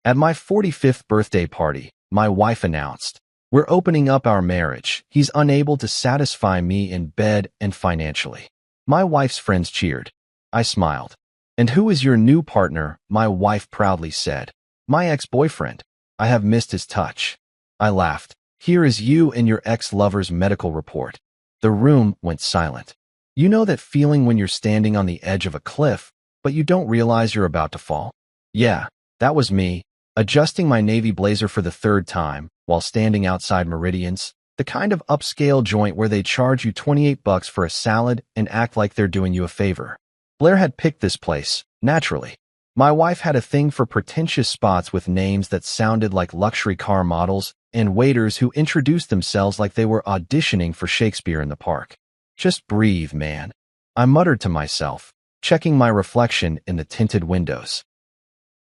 At my 45th birthday party, my wife announced, "We're opening up our marriage. He's unable to satisfy me in bed and financially." My wife's friends cheered. I smiled. "And who is your new partner?" my wife proudly said. "My ex-boyfriend. I have missed his touch." I laughed. "Here is you and your ex-lover's medical report." The room went silent. You know that feeling when you're standing on the edge of a cliff, but you don't realize you're about to fall? Yeah, that was me, adjusting my navy blazer for the third time while standing outside Meridian's, the kind of upscale joint where they charge you $28 for a salad and act like they're doing you a favor. Blair had picked this place, naturally. My wife had a thing for pretentious spots with names that sounded like luxury car models and waiters who introduced themselves like they were auditioning for Shakespeare in the park. "Just breathe, man," I muttered to myself, checking my reflection in the tinted windows.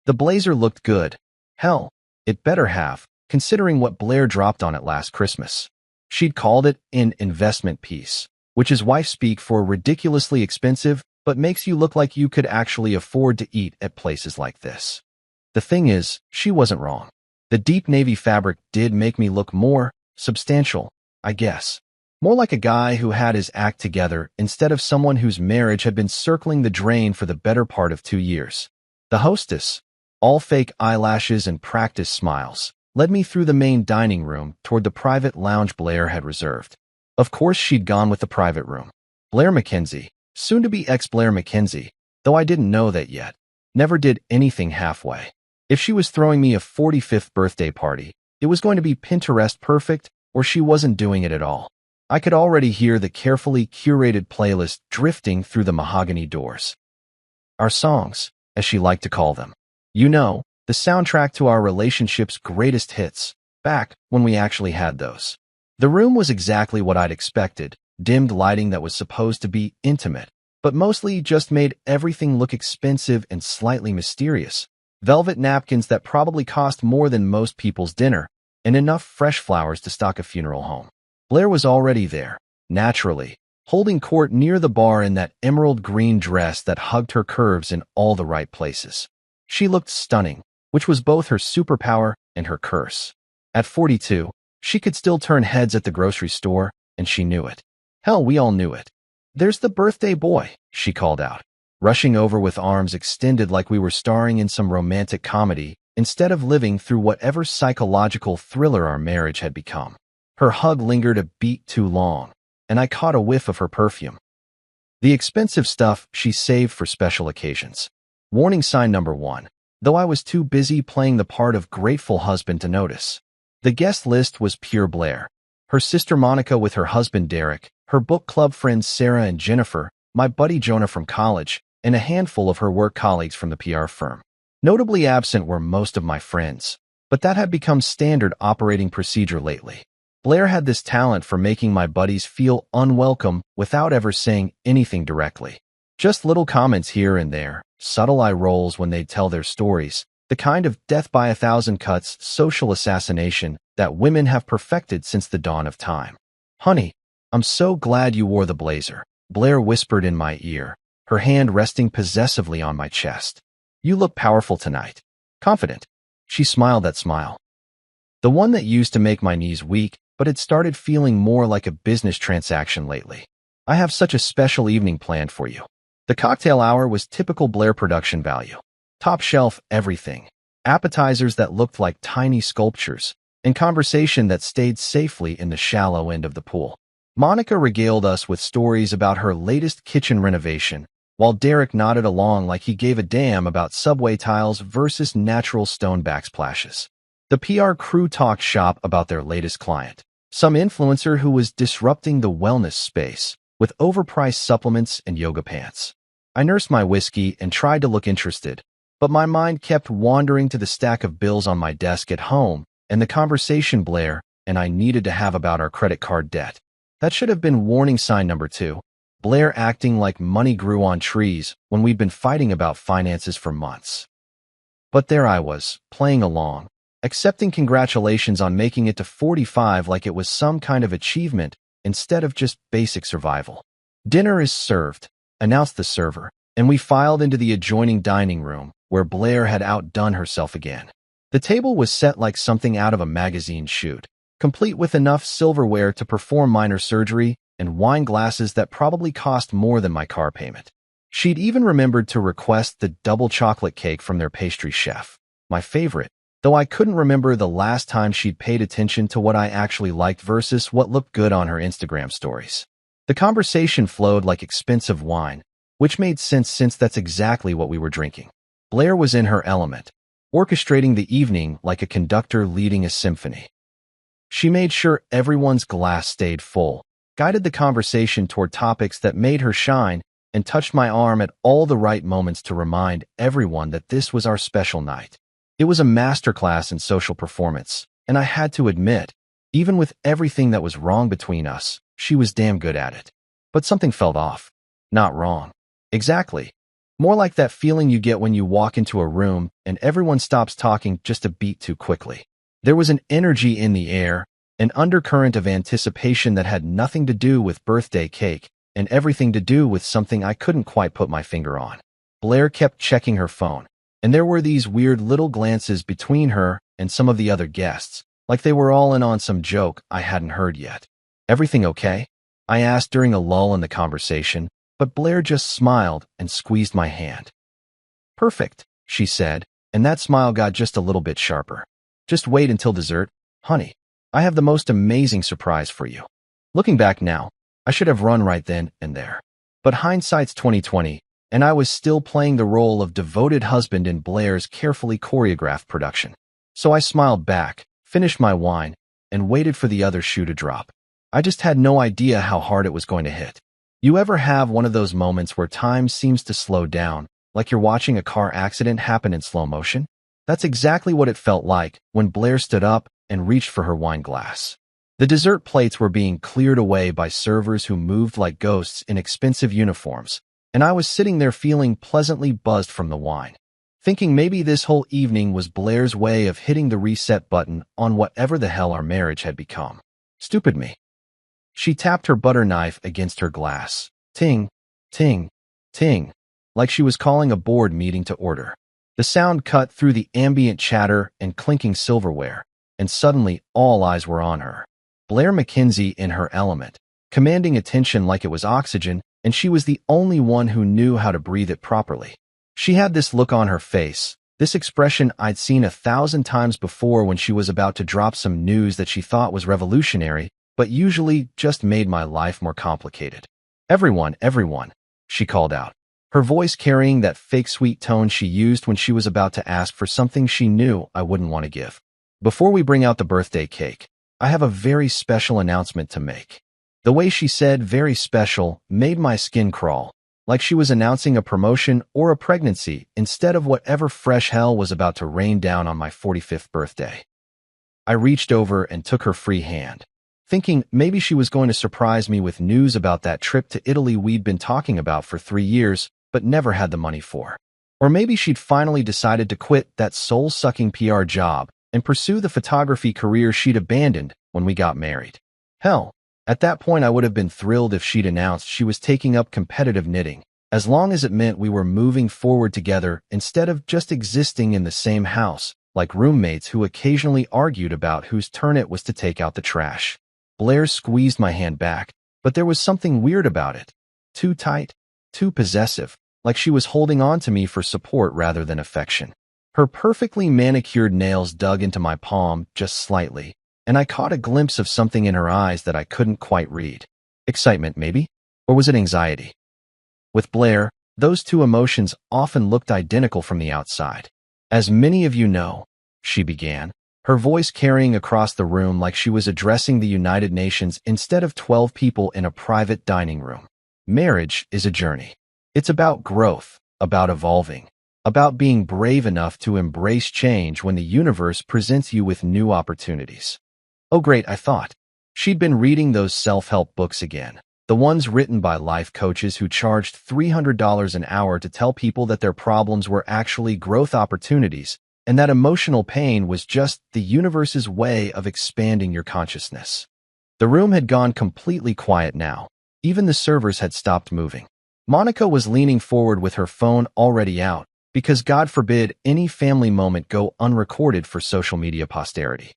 The blazer looked good. Hell, it better have, considering what Blair dropped on it last Christmas. She'd called it an investment piece, which is wife speak for ridiculously expensive, but makes you look like you could actually afford to eat at places like this. The thing is, she wasn't wrong. The deep navy fabric did make me look more substantial, I guess. More like a guy who had his act together instead of someone whose marriage had been circling the drain for the better part of 2 years. The hostess, all fake eyelashes and practiced smiles, led me through the main dining room toward the private lounge Blair had reserved. Of course she'd gone with the private room. Blair Mackenzie, soon-to-be ex-Blair Mackenzie, though I didn't know that yet, never did anything halfway. If she was throwing me a 45th birthday party, it was going to be Pinterest perfect, or she wasn't doing it at all. I could already hear the carefully curated playlist drifting through the mahogany doors. Our songs, as she liked to call them. You know, the soundtrack to our relationship's greatest hits, back when we actually had those. The room was exactly what I'd expected, dimmed lighting that was supposed to be intimate, but mostly just made everything look expensive and slightly mysterious. Velvet napkins that probably cost more than most people's dinner, and enough fresh flowers to stock a funeral home. Blair was already there, naturally, holding court near the bar in that emerald green dress that hugged her curves in all the right places. She looked stunning, which was both her superpower and her curse. At 42, she could still turn heads at the grocery store, and she knew it. Hell, we all knew it. "There's the birthday boy," she called out, rushing over with arms extended like we were starring in some romantic comedy instead of living through whatever psychological thriller our marriage had become. Her hug lingered a beat too long, and I caught a whiff of her perfume. The expensive stuff she saved for special occasions. Warning sign number 1, though I was too busy playing the part of grateful husband to notice. The guest list was pure Blair. Her sister Monica with her husband Derek, her book club friends Sarah and Jennifer, my buddy Jonah from college, and a handful of her work colleagues from the PR firm. Notably absent were most of my friends, but that had become standard operating procedure lately. Blair had this talent for making my buddies feel unwelcome without ever saying anything directly. Just little comments here and there, subtle eye rolls when they'd tell their stories, the kind of death by 1,000 cuts social assassination that women have perfected since the dawn of time. "Honey, I'm so glad you wore the blazer," Blair whispered in my ear, her hand resting possessively on my chest. "You look powerful tonight. Confident." She smiled that smile. The one that used to make my knees weak, but it started feeling more like a business transaction lately. "I have such a special evening planned for you." The cocktail hour was typical Blair production value. Top shelf everything. Appetizers that looked like tiny sculptures, and conversation that stayed safely in the shallow end of the pool. Monica regaled us with stories about her latest kitchen renovation, while Derek nodded along like he gave a damn about subway tiles versus natural stone backsplashes. The PR crew talked shop about their latest client, some influencer who was disrupting the wellness space with overpriced supplements and yoga pants. I nursed my whiskey and tried to look interested, but my mind kept wandering to the stack of bills on my desk at home and the conversation Blair and I needed to have about our credit card debt. That should have been warning sign number 2. Blair acting like money grew on trees when we'd been fighting about finances for months. But there I was, playing along, accepting congratulations on making it to 45 like it was some kind of achievement instead of just basic survival. "Dinner is served," announced the server, and we filed into the adjoining dining room where Blair had outdone herself again. The table was set like something out of a magazine shoot, complete with enough silverware to perform minor surgery and wine glasses that probably cost more than my car payment. She'd even remembered to request the double chocolate cake from their pastry chef, my favorite, though I couldn't remember the last time she'd paid attention to what I actually liked versus what looked good on her Instagram stories. The conversation flowed like expensive wine, which made sense since that's exactly what we were drinking. Blair was in her element, orchestrating the evening like a conductor leading a symphony. She made sure everyone's glass stayed full, guided the conversation toward topics that made her shine, and touched my arm at all the right moments to remind everyone that this was our special night. It was a masterclass in social performance, and I had to admit, even with everything that was wrong between us, she was damn good at it. But something felt off. Not wrong. Exactly. More like that feeling you get when you walk into a room and everyone stops talking just a beat too quickly. There was an energy in the air, an undercurrent of anticipation that had nothing to do with birthday cake and everything to do with something I couldn't quite put my finger on. Blair kept checking her phone, and there were these weird little glances between her and some of the other guests, like they were all in on some joke I hadn't heard yet. "Everything okay?" I asked during a lull in the conversation, but Blair just smiled and squeezed my hand. "Perfect," she said, and that smile got just a little bit sharper. "Just wait until dessert, honey. I have the most amazing surprise for you." Looking back now, I should have run right then and there. But hindsight's 2020, and I was still playing the role of devoted husband in Blair's carefully choreographed production. So I smiled back, finished my wine, and waited for the other shoe to drop. I just had no idea how hard it was going to hit. You ever have one of those moments where time seems to slow down, like you're watching a car accident happen in slow motion? That's exactly what it felt like when Blair stood up and reached for her wine glass. The dessert plates were being cleared away by servers who moved like ghosts in expensive uniforms, and I was sitting there feeling pleasantly buzzed from the wine, thinking maybe this whole evening was Blair's way of hitting the reset button on whatever the hell our marriage had become. Stupid me. She tapped her butter knife against her glass. Ting, ting, ting, like she was calling a board meeting to order. The sound cut through the ambient chatter and clinking silverware, and suddenly all eyes were on her. Blair McKenzie in her element, commanding attention like it was oxygen, and she was the only one who knew how to breathe it properly. She had this look on her face, this expression I'd seen 1,000 times before when she was about to drop some news that she thought was revolutionary, but usually just made my life more complicated. Everyone, she called out, her voice carrying that fake sweet tone she used when she was about to ask for something she knew I wouldn't want to give. "Before we bring out the birthday cake, I have a very special announcement to make." The way she said "very special" made my skin crawl, like she was announcing a promotion or a pregnancy instead of whatever fresh hell was about to rain down on my 45th birthday. I reached over and took her free hand, thinking maybe she was going to surprise me with news about that trip to Italy we'd been talking about for 3 years, but never had the money for. Or maybe she'd finally decided to quit that soul-sucking PR job and pursue the photography career she'd abandoned when we got married. Hell, at that point I would have been thrilled if she'd announced she was taking up competitive knitting, as long as it meant we were moving forward together instead of just existing in the same house, like roommates who occasionally argued about whose turn it was to take out the trash. Blair squeezed my hand back, but there was something weird about it. Too tight, too possessive, like she was holding on to me for support rather than affection. Her perfectly manicured nails dug into my palm just slightly, and I caught a glimpse of something in her eyes that I couldn't quite read. Excitement, maybe? Or was it anxiety? With Blair, those two emotions often looked identical from the outside. "As many of you know," she began, her voice carrying across the room like she was addressing the United Nations instead of 12 people in a private dining room. "Marriage is a journey. It's about growth, about evolving, about being brave enough to embrace change when the universe presents you with new opportunities." Oh great, I thought. She'd been reading those self-help books again, the ones written by life coaches who charged $300 an hour to tell people that their problems were actually growth opportunities, and that emotional pain was just the universe's way of expanding your consciousness. The room had gone completely quiet now. Even the servers had stopped moving. Monica was leaning forward with her phone already out, because God forbid any family moment go unrecorded for social media posterity.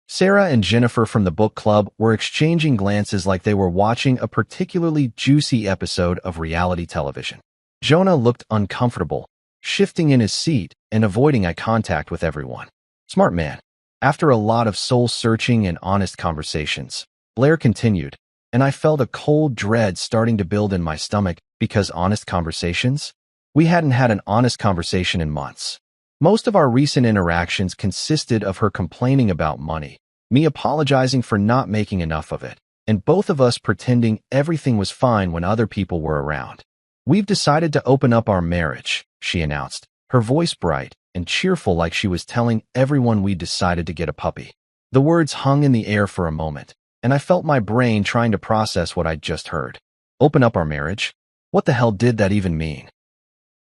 Sarah and Jennifer from the book club were exchanging glances like they were watching a particularly juicy episode of reality television. Jonah looked uncomfortable, shifting in his seat and avoiding eye contact with everyone. Smart man. After a lot of soul-searching and honest conversations, Blair continued, and I felt a cold dread starting to build in my stomach because honest conversations? We hadn't had an honest conversation in months. Most of our recent interactions consisted of her complaining about money, me apologizing for not making enough of it, and both of us pretending everything was fine when other people were around. We've decided to open up our marriage, she announced, her voice bright and cheerful like she was telling everyone we decided to get a puppy. The words hung in the air for a moment, and I felt my brain trying to process what I'd just heard. Open up our marriage? What the hell did that even mean?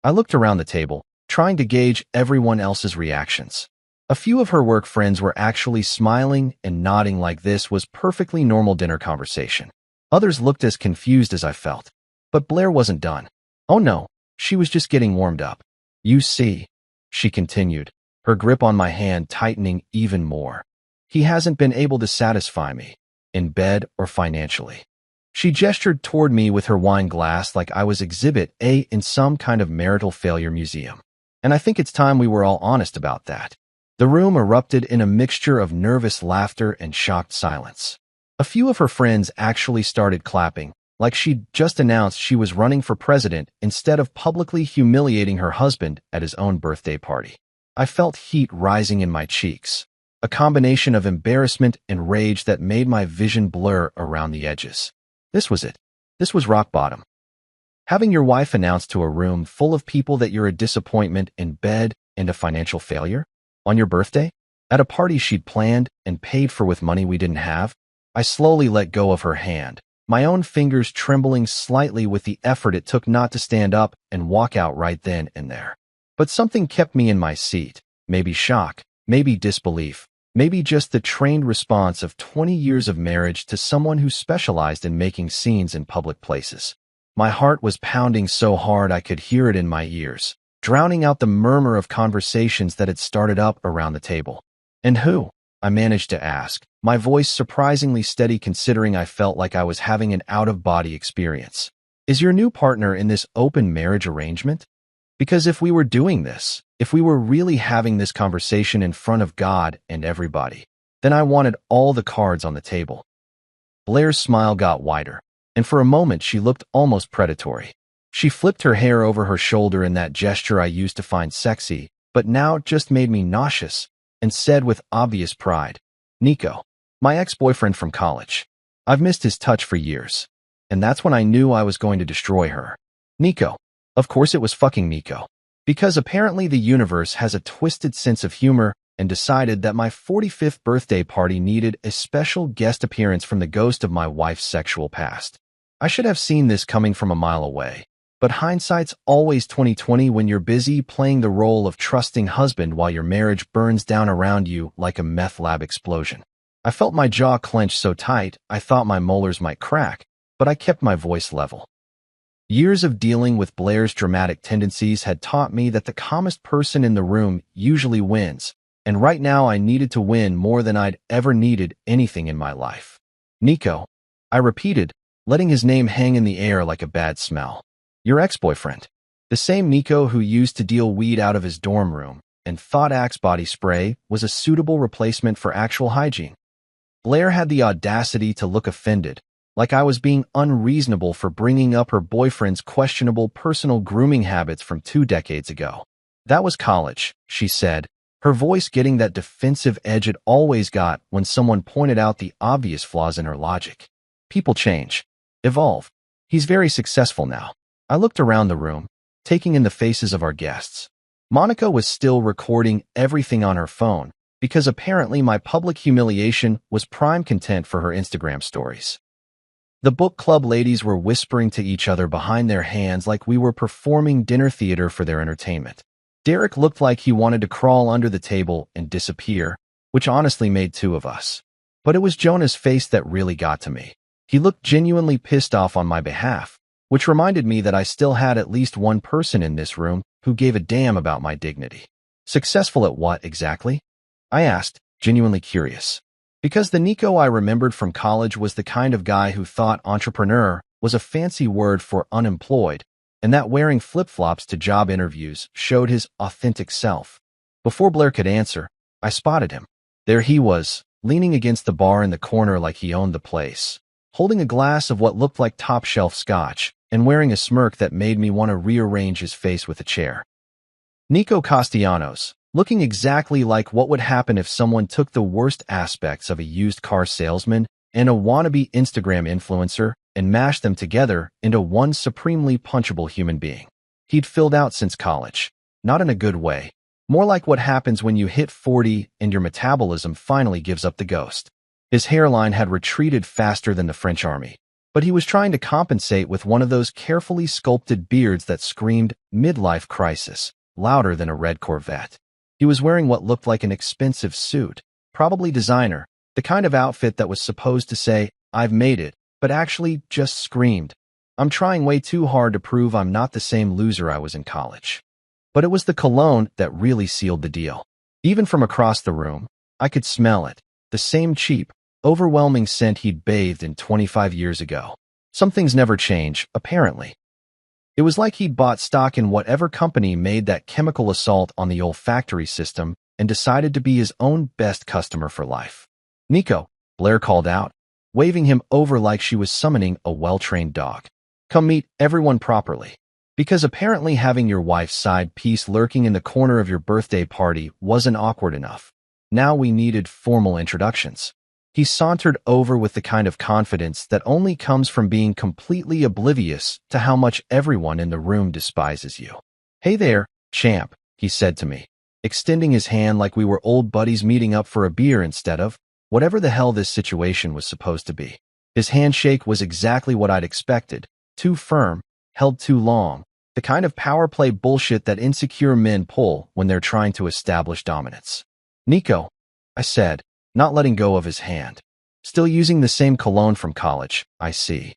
I looked around the table, trying to gauge everyone else's reactions. A few of her work friends were actually smiling and nodding like this was perfectly normal dinner conversation. Others looked as confused as I felt. But Blair wasn't done. Oh no, she was just getting warmed up. You see, she continued, her grip on my hand tightening even more. He hasn't been able to satisfy me, in bed or financially. She gestured toward me with her wine glass like I was Exhibit A in some kind of marital failure museum. And I think it's time we were all honest about that. The room erupted in a mixture of nervous laughter and shocked silence. A few of her friends actually started clapping, like she'd just announced she was running for president instead of publicly humiliating her husband at his own birthday party. I felt heat rising in my cheeks, a combination of embarrassment and rage that made my vision blur around the edges. This was it. This was rock bottom. Having your wife announce to a room full of people that you're a disappointment in bed and a financial failure? On your birthday? At a party she'd planned and paid for with money we didn't have? I slowly let go of her hand, my own fingers trembling slightly with the effort it took not to stand up and walk out right then and there. But something kept me in my seat, maybe shock, maybe disbelief, maybe just the trained response of 20 years of marriage to someone who specialized in making scenes in public places. My heart was pounding so hard I could hear it in my ears, drowning out the murmur of conversations that had started up around the table. And who? I managed to ask, my voice surprisingly steady considering I felt like I was having an out-of-body experience. Is your new partner in this open marriage arrangement? Because if we were doing this, if we were really having this conversation in front of God and everybody, then I wanted all the cards on the table. Blair's smile got wider, and for a moment she looked almost predatory. She flipped her hair over her shoulder in that gesture I used to find sexy, but now just made me nauseous, and said with obvious pride, Nico, my ex-boyfriend from college. I've missed his touch for years. And that's when I knew I was going to destroy her. Nico. Of course it was fucking Nico. Because apparently the universe has a twisted sense of humor and decided that my 45th birthday party needed a special guest appearance from the ghost of my wife's sexual past. I should have seen this coming from a mile away. But hindsight's always 20/20 when you're busy playing the role of trusting husband while your marriage burns down around you like a meth lab explosion. I felt my jaw clench so tight I thought my molars might crack, but I kept my voice level. Years of dealing with Blair's dramatic tendencies had taught me that the calmest person in the room usually wins, and right now I needed to win more than I'd ever needed anything in my life. Nico, I repeated, letting his name hang in the air like a bad smell. Your ex-boyfriend. The same Nico who used to deal weed out of his dorm room and thought Axe body spray was a suitable replacement for actual hygiene. Blair had the audacity to look offended, like I was being unreasonable for bringing up her boyfriend's questionable personal grooming habits from 2 decades ago. That was college, she said, her voice getting that defensive edge it always got when someone pointed out the obvious flaws in her logic. People change. Evolve. He's very successful now. I looked around the room, taking in the faces of our guests. Monica was still recording everything on her phone because apparently my public humiliation was prime content for her Instagram stories. The book club ladies were whispering to each other behind their hands like we were performing dinner theater for their entertainment. Derek looked like he wanted to crawl under the table and disappear, which honestly made 2 of us. But it was Jonah's face that really got to me. He looked genuinely pissed off on my behalf, which reminded me that I still had at least one person in this room who gave a damn about my dignity. Successful at what, exactly? I asked, genuinely curious. Because the Nico I remembered from college was the kind of guy who thought entrepreneur was a fancy word for unemployed, and that wearing flip-flops to job interviews showed his authentic self. Before Blair could answer, I spotted him. There he was, leaning against the bar in the corner like he owned the place, holding a glass of what looked like top-shelf scotch, and wearing a smirk that made me want to rearrange his face with a chair. Nico Castellanos, looking exactly like what would happen if someone took the worst aspects of a used car salesman and a wannabe Instagram influencer and mashed them together into one supremely punchable human being. He'd filled out since college, not in a good way, more like what happens when you hit 40 and your metabolism finally gives up the ghost. His hairline had retreated faster than the French army, but he was trying to compensate with one of those carefully sculpted beards that screamed midlife crisis, louder than a red Corvette. He was wearing what looked like an expensive suit, probably designer, the kind of outfit that was supposed to say, "I've made it," but actually just screamed, "I'm trying way too hard to prove I'm not the same loser I was in college." But it was the cologne that really sealed the deal. Even from across the room, I could smell it, the same cheap, overwhelming scent he'd bathed in 25 years ago. Some things never change, apparently. It was like he'd bought stock in whatever company made that chemical assault on the olfactory system and decided to be his own best customer for life. "Nico," Blair called out, waving him over like she was summoning a well-trained dog. "Come meet everyone properly." Because apparently having your wife's side piece lurking in the corner of your birthday party wasn't awkward enough. Now we needed formal introductions. He sauntered over with the kind of confidence that only comes from being completely oblivious to how much everyone in the room despises you. "Hey there, champ," he said to me, extending his hand like we were old buddies meeting up for a beer instead of whatever the hell this situation was supposed to be. His handshake was exactly what I'd expected, too firm, held too long, the kind of power play bullshit that insecure men pull when they're trying to establish dominance. "Nico," I said, not letting go of his hand. "Still using the same cologne from college, I see.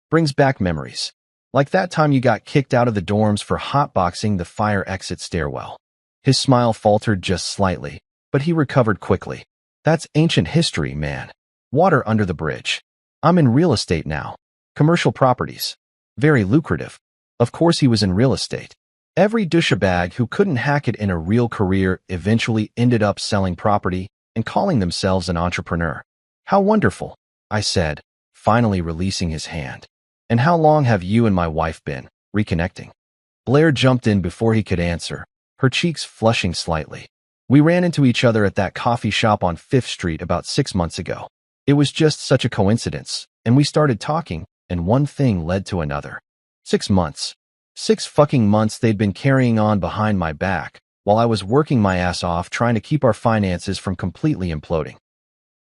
Brings back memories. Like that time you got kicked out of the dorms for hotboxing the fire exit stairwell." His smile faltered just slightly, but he recovered quickly. "That's ancient history, man. Water under the bridge. I'm in real estate now. Commercial properties. Very lucrative." Of course he was in real estate. Every douchebag who couldn't hack it in a real career eventually ended up selling property and calling themselves an entrepreneur. "How wonderful," I said, finally releasing his hand. "And how long have you and my wife been reconnecting?" Blair jumped in before he could answer, her cheeks flushing slightly. "We ran into each other at that coffee shop on 5th Street about 6 months ago. It was just such a coincidence, and we started talking, and one thing led to another. 6 months. 6 fucking months they'd been carrying on behind my back, while I was working my ass off trying to keep our finances from completely imploding.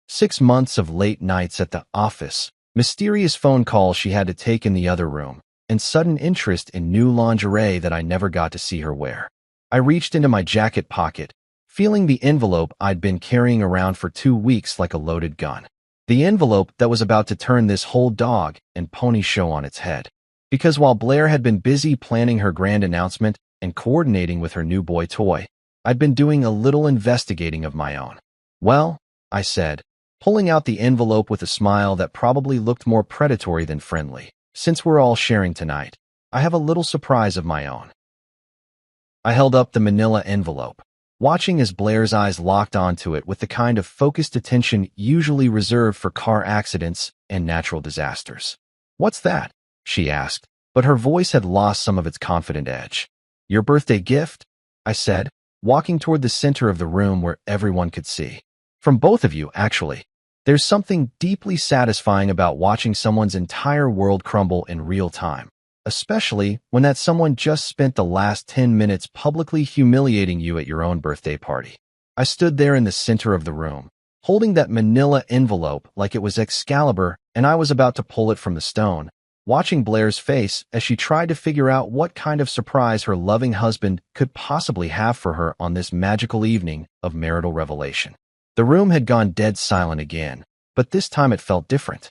6 months of late nights at the office, mysterious phone calls she had to take in the other room, and sudden interest in new lingerie that I never got to see her wear. I reached into my jacket pocket, feeling the envelope I'd been carrying around for 2 weeks like a loaded gun. The envelope that was about to turn this whole dog and pony show on its head. Because while Blair had been busy planning her grand announcement and coordinating with her new boy toy, I'd been doing a little investigating of my own. "Well," I said, pulling out the envelope with a smile that probably looked more predatory than friendly, "since we're all sharing tonight, I have a little surprise of my own." I held up the manila envelope, watching as Blair's eyes locked onto it with the kind of focused attention usually reserved for car accidents and natural disasters. "What's that?" she asked, but her voice had lost some of its confident edge. "Your birthday gift?" I said, walking toward the center of the room where everyone could see. "From both of you, actually. There's something deeply satisfying about watching someone's entire world crumble in real time, especially when that someone just spent the last 10 minutes publicly humiliating you at your own birthday party." I stood there in the center of the room, holding that manila envelope like it was Excalibur and I was about to pull it from the stone, watching Blair's face as she tried to figure out what kind of surprise her loving husband could possibly have for her on this magical evening of marital revelation. The room had gone dead silent again, but this time it felt different.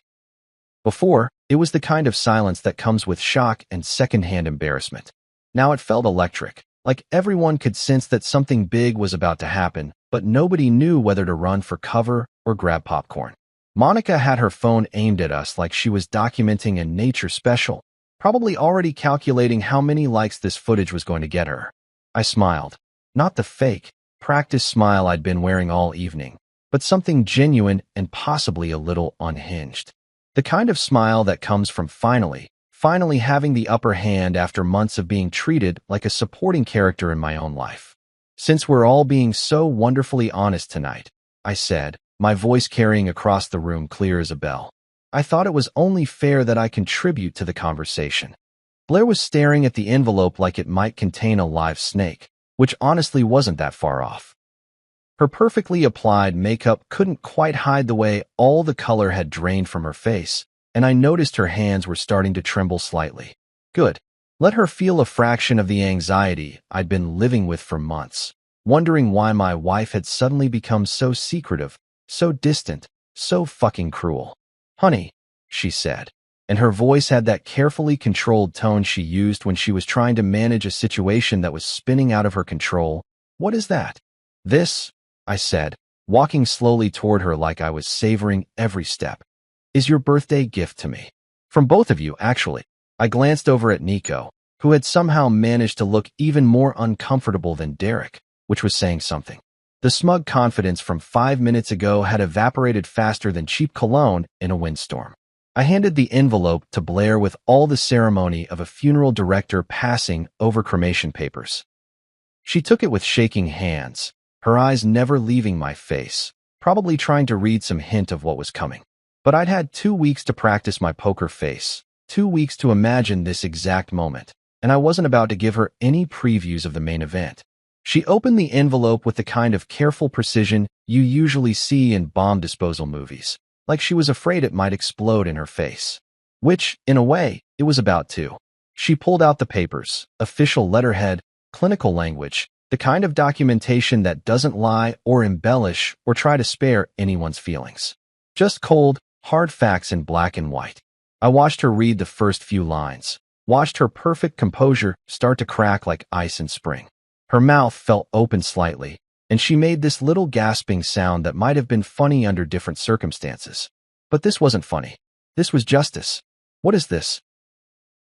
Before, It was the kind of silence that comes with shock and secondhand embarrassment. Now it felt electric, like everyone could sense that something big was about to happen, but nobody knew whether to run for cover or grab popcorn. Monica had her phone aimed at us like she was documenting a nature special, probably already calculating how many likes this footage was going to get her. I smiled. Not the fake, practice smile I'd been wearing all evening, but something genuine and possibly a little unhinged. The kind of smile that comes from finally having the upper hand after months of being treated like a supporting character in my own life. Since we're all being so wonderfully honest tonight, I said, my voice carrying across the room clear as a bell, I thought it was only fair that I contribute to the conversation. Blair was staring at the envelope like it might contain a live snake, which honestly wasn't that far off. Her perfectly applied makeup couldn't quite hide the way all the color had drained from her face, and I noticed her hands were starting to tremble slightly. Good. Let her feel a fraction of the anxiety I'd been living with for months, wondering why my wife had suddenly become so secretive, so distant, so fucking cruel. Honey, she said, and her voice had that carefully controlled tone she used when she was trying to manage a situation that was spinning out of her control. What is that? This, I said, walking slowly toward her like I was savoring every step, is your birthday gift to me. From both of you, actually. I glanced over at Nico, who had somehow managed to look even more uncomfortable than Derek, which was saying something. The smug confidence from 5 minutes ago had evaporated faster than cheap cologne in a windstorm. I handed the envelope to Blair with all the ceremony of a funeral director passing over cremation papers. She took it with shaking hands, her eyes never leaving my face, probably trying to read some hint of what was coming. But I'd had 2 weeks to practice my poker face, 2 weeks to imagine this exact moment, and I wasn't about to give her any previews of the main event. She opened the envelope with the kind of careful precision you usually see in bomb disposal movies, like she was afraid it might explode in her face. Which, in a way, it was about to. She pulled out the papers, official letterhead, clinical language, the kind of documentation that doesn't lie or embellish or try to spare anyone's feelings. Just cold, hard facts in black and white. I watched her read the first few lines, watched her perfect composure start to crack like ice in spring. Her mouth felt open slightly, and she made this little gasping sound that might have been funny under different circumstances. But this wasn't funny. This was justice. What is this?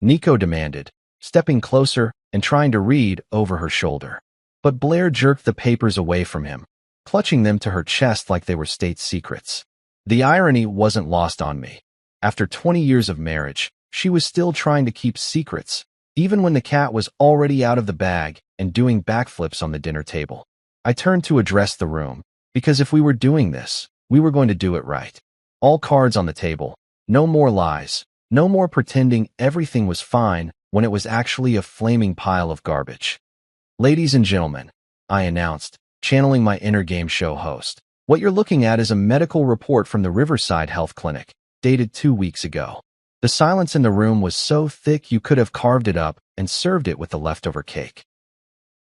Nico demanded, stepping closer and trying to read over her shoulder. But Blair jerked the papers away from him, clutching them to her chest like they were state secrets. The irony wasn't lost on me. After 20 years of marriage, she was still trying to keep secrets, even when the cat was already out of the bag and doing backflips on the dinner table. I turned to address the room, because if we were doing this, we were going to do it right. All cards on the table. No more lies. No more pretending everything was fine when it was actually a flaming pile of garbage. Ladies and gentlemen, I announced, channeling my inner game show host. What you're looking at is a medical report from the Riverside Health Clinic, dated 2 weeks ago. The silence in the room was so thick you could have carved it up and served it with the leftover cake.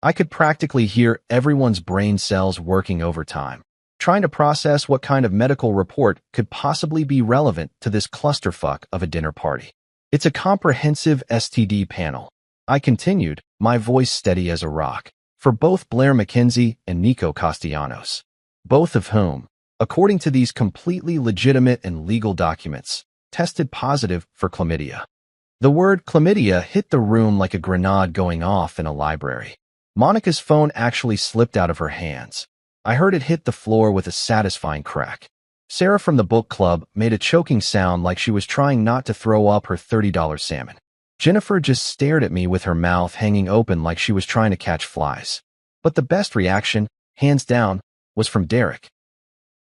I could practically hear everyone's brain cells working overtime, trying to process what kind of medical report could possibly be relevant to this clusterfuck of a dinner party. It's a comprehensive STD panel. I continued, my voice steady as a rock, for both Blair McKenzie and Nico Castellanos. Both of whom, according to these completely legitimate and legal documents, tested positive for chlamydia. The word chlamydia hit the room like a grenade going off in a library. Monica's phone actually slipped out of her hands. I heard it hit the floor with a satisfying crack. Sarah from the book club made a choking sound like she was trying not to throw up her $30 salmon. Jennifer just stared at me with her mouth hanging open like she was trying to catch flies. But the best reaction, hands down, was from Derek.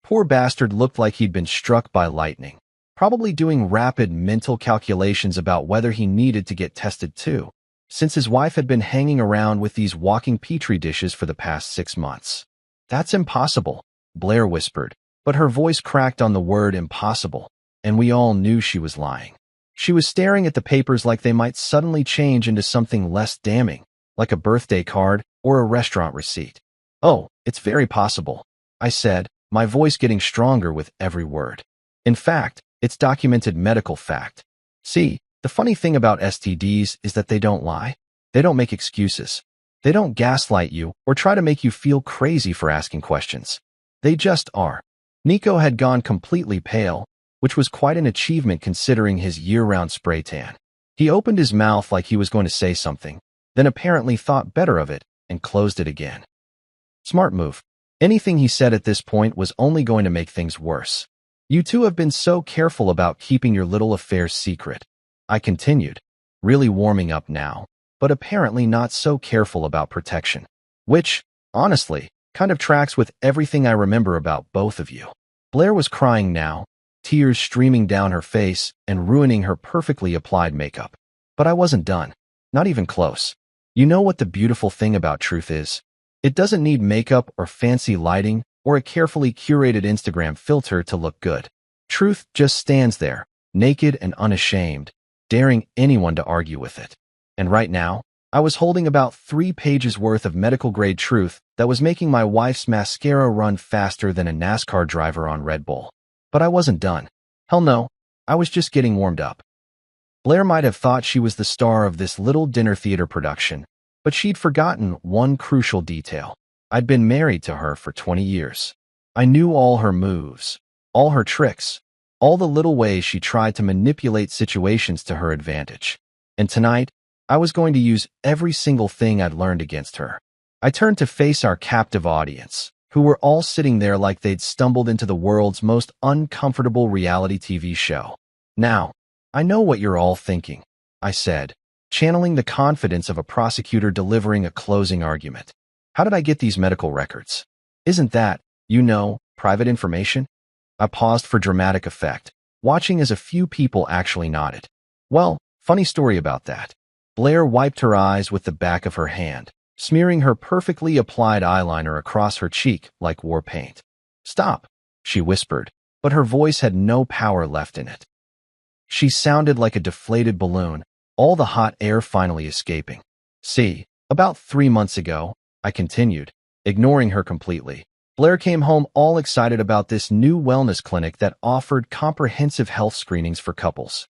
Poor bastard looked like he'd been struck by lightning, probably doing rapid mental calculations about whether he needed to get tested too, since his wife had been hanging around with these walking petri dishes for the past 6 months. That's impossible, Blair whispered, but her voice cracked on the word impossible, and we all knew she was lying. She was staring at the papers like they might suddenly change into something less damning, like a birthday card or a restaurant receipt. Oh, it's very possible, I said, my voice getting stronger with every word. In fact, it's documented medical fact. See, the funny thing about STDs is that they don't lie. They don't make excuses. They don't gaslight you or try to make you feel crazy for asking questions. They just are. Nico had gone completely pale, which was quite an achievement considering his year-round spray tan. He opened his mouth like he was going to say something, then apparently thought better of it and closed it again. Smart move. Anything he said at this point was only going to make things worse. You two have been so careful about keeping your little affairs secret. I continued, really warming up now, but apparently not so careful about protection. Which, honestly, kind of tracks with everything I remember about both of you. Blair was crying now, tears streaming down her face and ruining her perfectly applied makeup. But I wasn't done. Not even close. You know what the beautiful thing about truth is? It doesn't need makeup or fancy lighting or a carefully curated Instagram filter to look good. Truth just stands there, naked and unashamed, daring anyone to argue with it. And right now, I was holding about 3 pages worth of medical-grade truth that was making my wife's mascara run faster than a NASCAR driver on Red Bull. But I wasn't done. Hell no, I was just getting warmed up. Blair might have thought she was the star of this little dinner theater production, but she'd forgotten one crucial detail. I'd been married to her for 20 years. I knew all her moves, all her tricks, all the little ways she tried to manipulate situations to her advantage. And tonight, I was going to use every single thing I'd learned against her. I turned to face our captive audience, who were all sitting there like they'd stumbled into the world's most uncomfortable reality TV show. Now, I know what you're all thinking, I said, channeling the confidence of a prosecutor delivering a closing argument. How did I get these medical records? Isn't that, private information? I paused for dramatic effect, watching as a few people actually nodded. Well, funny story about that. Blair wiped her eyes with the back of her hand, smearing her perfectly applied eyeliner across her cheek like war paint. Stop, she whispered, but her voice had no power left in it. She sounded like a deflated balloon, all the hot air finally escaping. See, about 3 months ago, I continued, ignoring her completely. Blair came home all excited about this new wellness clinic that offered comprehensive health screenings for couples.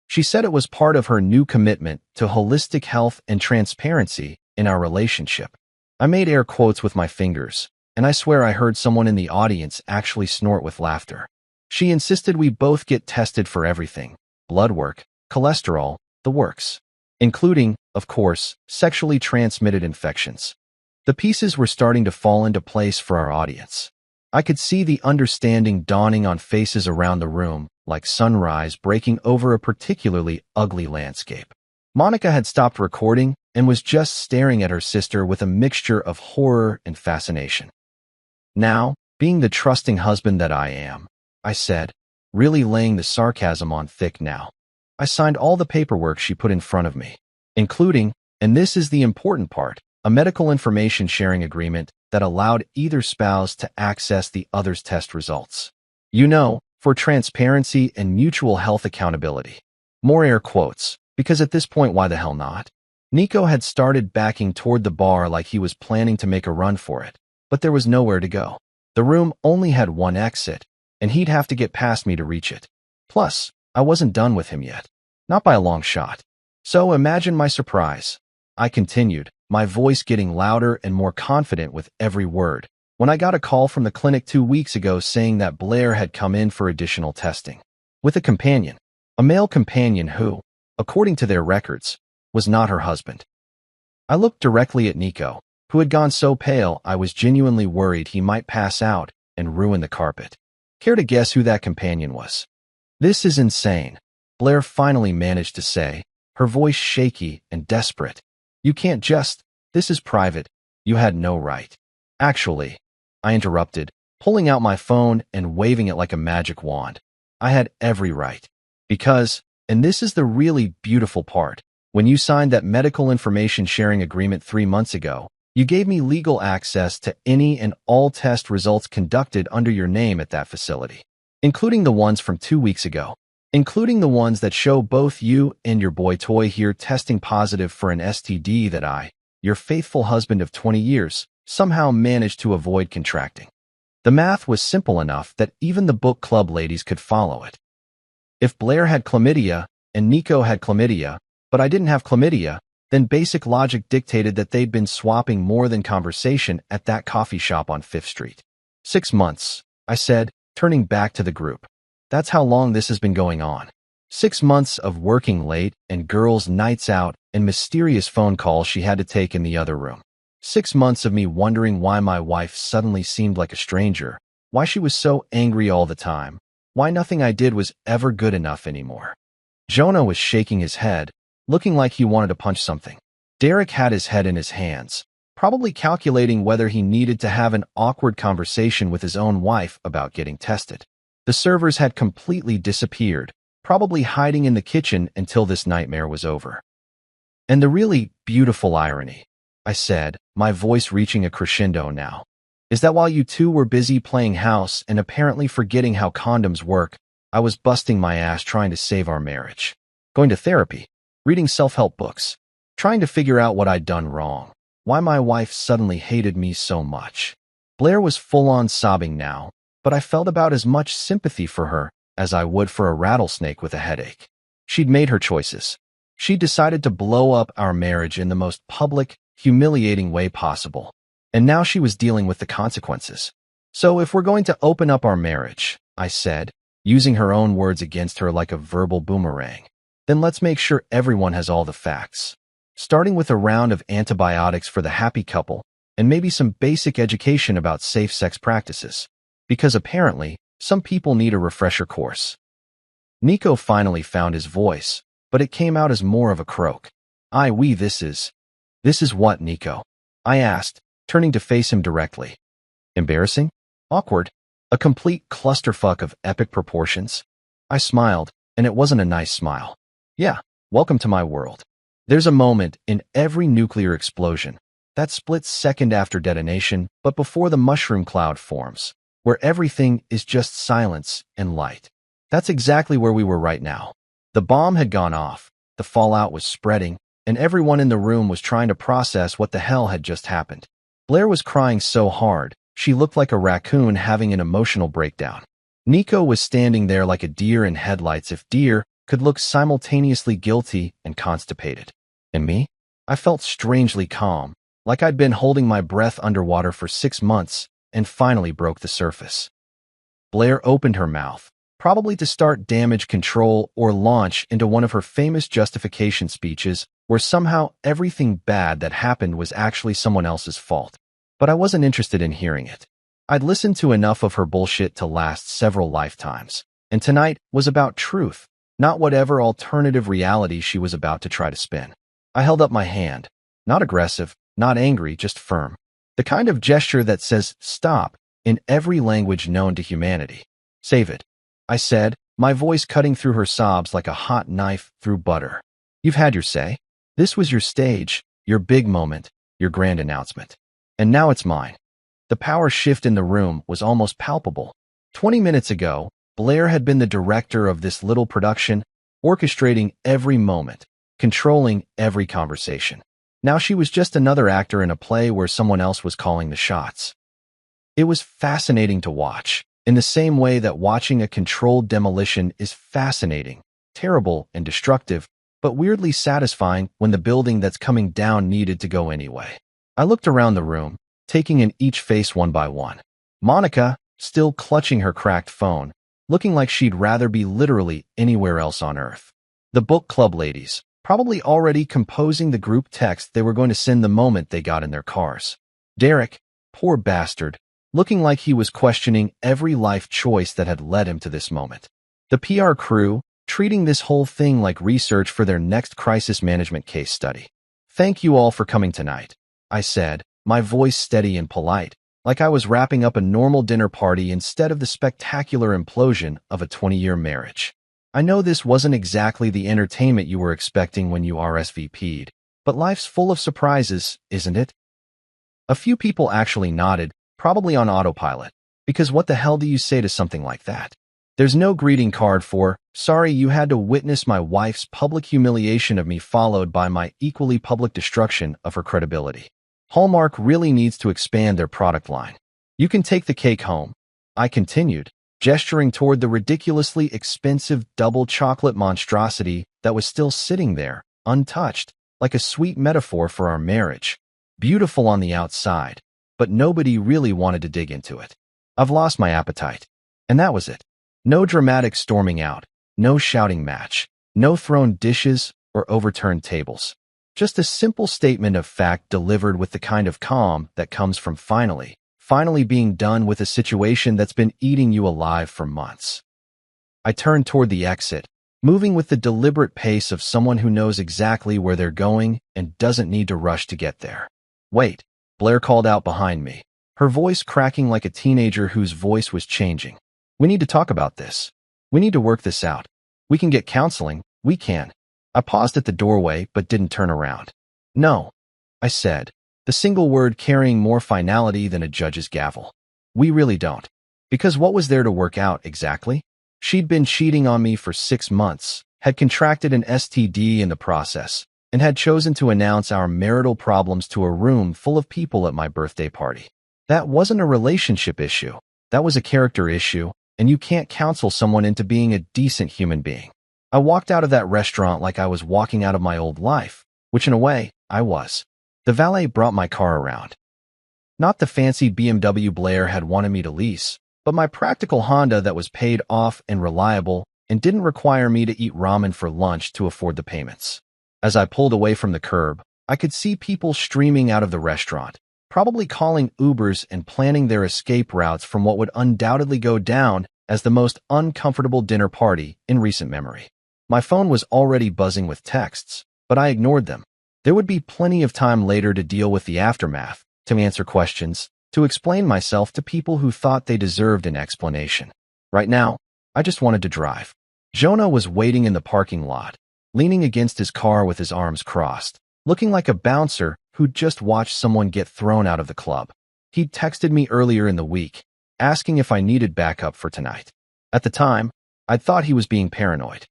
She said it was part of her new commitment to holistic health and transparency in our relationship. I made air quotes with my fingers, and I swear I heard someone in the audience actually snort with laughter. She insisted we both get tested for everything: blood work, cholesterol, the works, including, of course, sexually transmitted infections. The pieces were starting to fall into place for our audience. I could see the understanding dawning on faces around the room, like sunrise breaking over a particularly ugly landscape. Monica had stopped recording and was just staring at her sister with a mixture of horror and fascination. Now, being the trusting husband that I am, I said, really laying the sarcasm on thick now. I signed all the paperwork she put in front of me, including, and this is the important part, a medical information sharing agreement that allowed either spouse to access the other's test results. For transparency and mutual health accountability. More air quotes, because at this point, why the hell not? Nico had started backing toward the bar like he was planning to make a run for it, but there was nowhere to go. The room only had one exit, and he'd have to get past me to reach it. Plus, I wasn't done with him yet. Not by a long shot. So imagine my surprise. I continued, my voice getting louder and more confident with every word, when I got a call from the clinic 2 weeks ago saying that Blair had come in for additional testing. With a companion. A male companion who, according to their records, was not her husband. I looked directly at Nico, who had gone so pale I was genuinely worried he might pass out and ruin the carpet. Care to guess who that companion was? This is insane, Blair finally managed to say, her voice shaky and desperate. You can't just, this is private, you had no right. Actually, I interrupted, pulling out my phone and waving it like a magic wand. I had every right. Because, and this is the really beautiful part, when you signed that medical information sharing agreement 3 months ago, you gave me legal access to any and all test results conducted under your name at that facility, including the ones from 2 weeks ago, including the ones that show both you and your boy toy here testing positive for an STD that I, your faithful husband of 20 years, somehow managed to avoid contracting. The math was simple enough that even the book club ladies could follow it. If Blair had chlamydia, and Nico had chlamydia, but I didn't have chlamydia, then basic logic dictated that they'd been swapping more than conversation at that coffee shop on 5th Street. 6 months, I said, turning back to the group. That's how long this has been going on. 6 months of working late and girls' nights out and mysterious phone calls she had to take in the other room. 6 months of me wondering why my wife suddenly seemed like a stranger, why she was so angry all the time, why nothing I did was ever good enough anymore. Jonah was shaking his head, looking like he wanted to punch something. Derek had his head in his hands, probably calculating whether he needed to have an awkward conversation with his own wife about getting tested. The servers had completely disappeared, probably hiding in the kitchen until this nightmare was over. And the really beautiful irony, I said, my voice reaching a crescendo now, is that while you two were busy playing house and apparently forgetting how condoms work, I was busting my ass trying to save our marriage. Going to therapy, reading self-help books, trying to figure out what I'd done wrong, why my wife suddenly hated me so much. Blair was full-on sobbing now, but I felt about as much sympathy for her as I would for a rattlesnake with a headache. She'd made her choices. She decided to blow up our marriage in the most public, humiliating way possible. And now she was dealing with the consequences. So if we're going to open up our marriage, I said, using her own words against her like a verbal boomerang, then let's make sure everyone has all the facts. Starting with a round of antibiotics for the happy couple, and maybe some basic education about safe sex practices. Because apparently, some people need a refresher course. Nico finally found his voice, but it came out as more of a croak. This is what, Nico? I asked, turning to face him directly. Embarrassing? Awkward? A complete clusterfuck of epic proportions? I smiled, and it wasn't a nice smile. Yeah, welcome to my world. There's a moment in every nuclear explosion, that split second after detonation, but before the mushroom cloud forms, where everything is just silence and light. That's exactly where we were right now. The bomb had gone off, the fallout was spreading, and everyone in the room was trying to process what the hell had just happened. Blair was crying so hard, she looked like a raccoon having an emotional breakdown. Nico was standing there like a deer in headlights if deer could look simultaneously guilty and constipated. And me? I felt strangely calm, like I'd been holding my breath underwater for 6 months and finally broke the surface. Blair opened her mouth, probably to start damage control or launch into one of her famous justification speeches where somehow everything bad that happened was actually someone else's fault. But I wasn't interested in hearing it. I'd listened to enough of her bullshit to last several lifetimes, and tonight was about truth, not whatever alternative reality she was about to try to spin. I held up my hand, not aggressive, not angry, just firm. The kind of gesture that says stop in every language known to humanity. Save it, I said, my voice cutting through her sobs like a hot knife through butter. You've had your say. This was your stage, your big moment, your grand announcement. And now it's mine. The power shift in the room was almost palpable. 20 minutes ago, Blair had been the director of this little production, orchestrating every moment, controlling every conversation. Now she was just another actor in a play where someone else was calling the shots. It was fascinating to watch, in the same way that watching a controlled demolition is fascinating, terrible and destructive, but weirdly satisfying when the building that's coming down needed to go anyway. I looked around the room, taking in each face one by one. Monica, still clutching her cracked phone, looking like she'd rather be literally anywhere else on Earth. The book club ladies, probably already composing the group text they were going to send the moment they got in their cars. Derek, poor bastard, looking like he was questioning every life choice that had led him to this moment. The PR crew, treating this whole thing like research for their next crisis management case study. Thank you all for coming tonight, I said, my voice steady and polite, like I was wrapping up a normal dinner party instead of the spectacular implosion of a 20-year marriage. I know this wasn't exactly the entertainment you were expecting when you RSVP'd, but life's full of surprises, isn't it? A few people actually nodded, probably on autopilot, because what the hell do you say to something like that? There's no greeting card for, sorry you had to witness my wife's public humiliation of me followed by my equally public destruction of her credibility. Hallmark really needs to expand their product line. You can take the cake home, I continued, gesturing toward the ridiculously expensive double chocolate monstrosity that was still sitting there, untouched, like a sweet metaphor for our marriage. Beautiful on the outside, but nobody really wanted to dig into it. I've lost my appetite. And that was it. No dramatic storming out, no shouting match, no thrown dishes or overturned tables. Just a simple statement of fact delivered with the kind of calm that comes from finally being done with a situation that's been eating you alive for months. I turned toward the exit, moving with the deliberate pace of someone who knows exactly where they're going and doesn't need to rush to get there. Wait, Blair called out behind me, her voice cracking like a teenager whose voice was changing. We need to talk about this. We need to work this out. We can get counseling. We can. I paused at the doorway but didn't turn around. No, I said, the single word carrying more finality than a judge's gavel. We really don't. Because what was there to work out exactly? She'd been cheating on me for 6 months, had contracted an STD in the process, and had chosen to announce our marital problems to a room full of people at my birthday party. That wasn't a relationship issue. That was a character issue, and you can't counsel someone into being a decent human being. I walked out of that restaurant like I was walking out of my old life, which in a way, I was. The valet brought my car around. Not the fancy BMW Blair had wanted me to lease, but my practical Honda that was paid off and reliable and didn't require me to eat ramen for lunch to afford the payments. As I pulled away from the curb, I could see people streaming out of the restaurant, probably calling Ubers and planning their escape routes from what would undoubtedly go down as the most uncomfortable dinner party in recent memory. My phone was already buzzing with texts, but I ignored them. There would be plenty of time later to deal with the aftermath, to answer questions, to explain myself to people who thought they deserved an explanation. Right now, I just wanted to drive. Jonah was waiting in the parking lot, leaning against his car with his arms crossed, looking like a bouncer who'd just watched someone get thrown out of the club. He'd texted me earlier in the week, asking if I needed backup for tonight. At the time, I'd thought he was being paranoid.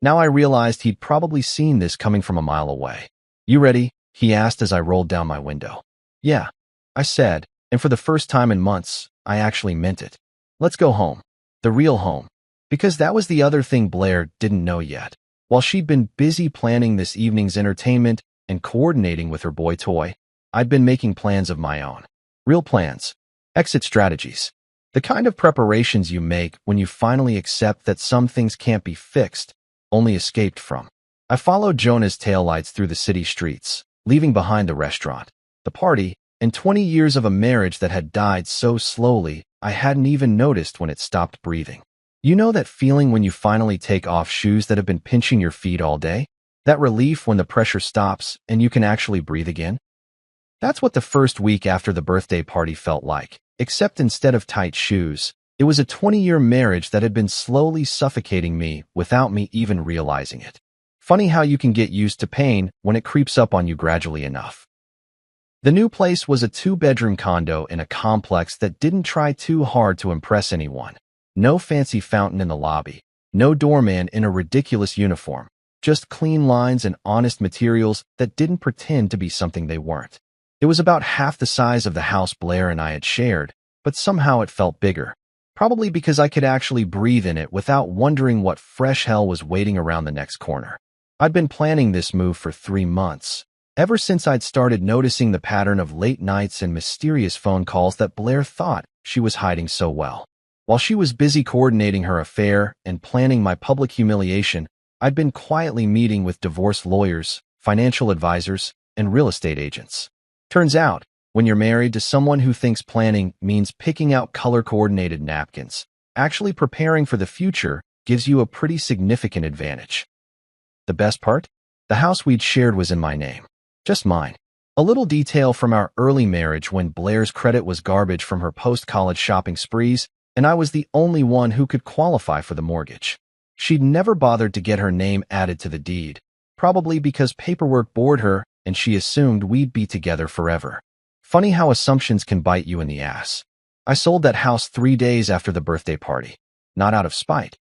Now I realized he'd probably seen this coming from a mile away. You ready? He asked as I rolled down my window. Yeah, I said, and for the first time in months, I actually meant it. Let's go home. The real home. Because that was the other thing Blair didn't know yet. While she'd been busy planning this evening's entertainment and coordinating with her boy toy, I'd been making plans of my own. Real plans. Exit strategies. The kind of preparations you make when you finally accept that some things can't be fixed, only escaped from. I followed Jonah's taillights through the city streets, leaving behind the restaurant, the party, and 20 years of a marriage that had died so slowly I hadn't even noticed when it stopped breathing. You know that feeling when you finally take off shoes that have been pinching your feet all day? That relief when the pressure stops and you can actually breathe again? That's what the first week after the birthday party felt like, except instead of tight shoes, it was a 20-year marriage that had been slowly suffocating me without me even realizing it. Funny how you can get used to pain when it creeps up on you gradually enough. The new place was a 2-bedroom condo in a complex that didn't try too hard to impress anyone. No fancy fountain in the lobby, no doorman in a ridiculous uniform, just clean lines and honest materials that didn't pretend to be something they weren't. It was about half the size of the house Blair and I had shared, but somehow it felt bigger. Probably because I could actually breathe in it without wondering what fresh hell was waiting around the next corner. I'd been planning this move for 3 months, ever since I'd started noticing the pattern of late nights and mysterious phone calls that Blair thought she was hiding so well. While she was busy coordinating her affair and planning my public humiliation, I'd been quietly meeting with divorce lawyers, financial advisors, and real estate agents. Turns out, when you're married to someone who thinks planning means picking out color-coordinated napkins, actually preparing for the future gives you a pretty significant advantage. The best part? The house we'd shared was in my name. Just mine. A little detail from our early marriage when Blair's credit was garbage from her post-college shopping sprees, and I was the only one who could qualify for the mortgage. She'd never bothered to get her name added to the deed, probably because paperwork bored her and she assumed we'd be together forever. Funny how assumptions can bite you in the ass. I sold that house 3 days after the birthday party. Not out of spite.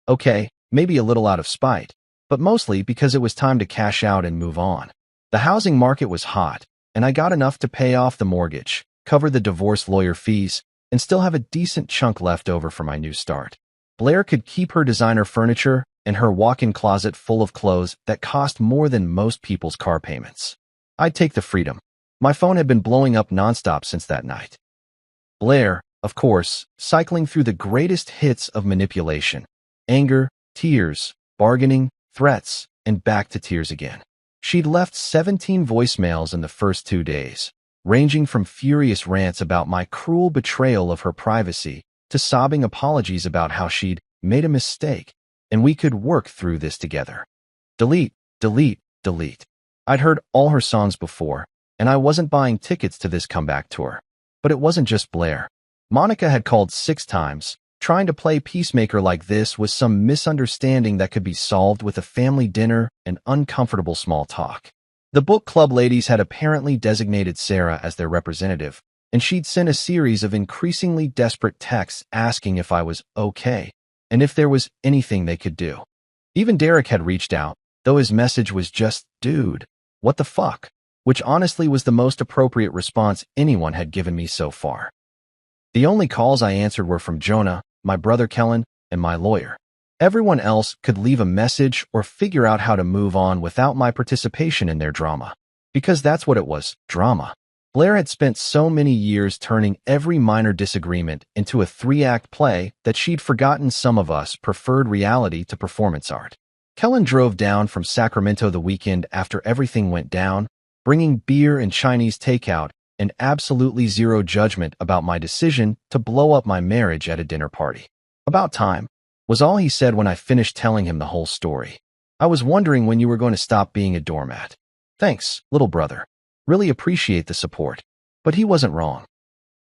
Okay, maybe a little out of spite, but mostly because it was time to cash out and move on. The housing market was hot, and I got enough to pay off the mortgage, cover the divorce lawyer fees, and still have a decent chunk left over for my new start. Blair could keep her designer furniture and her walk-in closet full of clothes that cost more than most people's car payments. I'd take the freedom. My phone had been blowing up nonstop since that night. Blair, of course, cycling through the greatest hits of manipulation. Anger, tears, bargaining, threats, and back to tears again. She'd left 17 voicemails in the first 2 days, ranging from furious rants about my cruel betrayal of her privacy to sobbing apologies about how she'd made a mistake and we could work through this together. Delete, delete, delete. I'd heard all her songs before, and I wasn't buying tickets to this comeback tour. But it wasn't just Blair. Monica had called 6 times, trying to play peacemaker like this was some misunderstanding that could be solved with a family dinner and uncomfortable small talk. The book club ladies had apparently designated Sarah as their representative, and she'd sent a series of increasingly desperate texts asking if I was okay, and if there was anything they could do. Even Derek had reached out, though his message was just, "Dude, what the fuck?" which honestly was the most appropriate response anyone had given me so far. The only calls I answered were from Jonah, my brother Kellen, and my lawyer. Everyone else could leave a message or figure out how to move on without my participation in their drama. Because that's what it was, drama. Blair had spent so many years turning every minor disagreement into a 3-act play that she'd forgotten some of us preferred reality to performance art. Kellen drove down from Sacramento the weekend after everything went down, bringing beer and Chinese takeout and absolutely zero judgment about my decision to blow up my marriage at a dinner party. "About time," was all he said when I finished telling him the whole story. "I was wondering when you were going to stop being a doormat. Thanks, little brother. Really appreciate the support." But he wasn't wrong.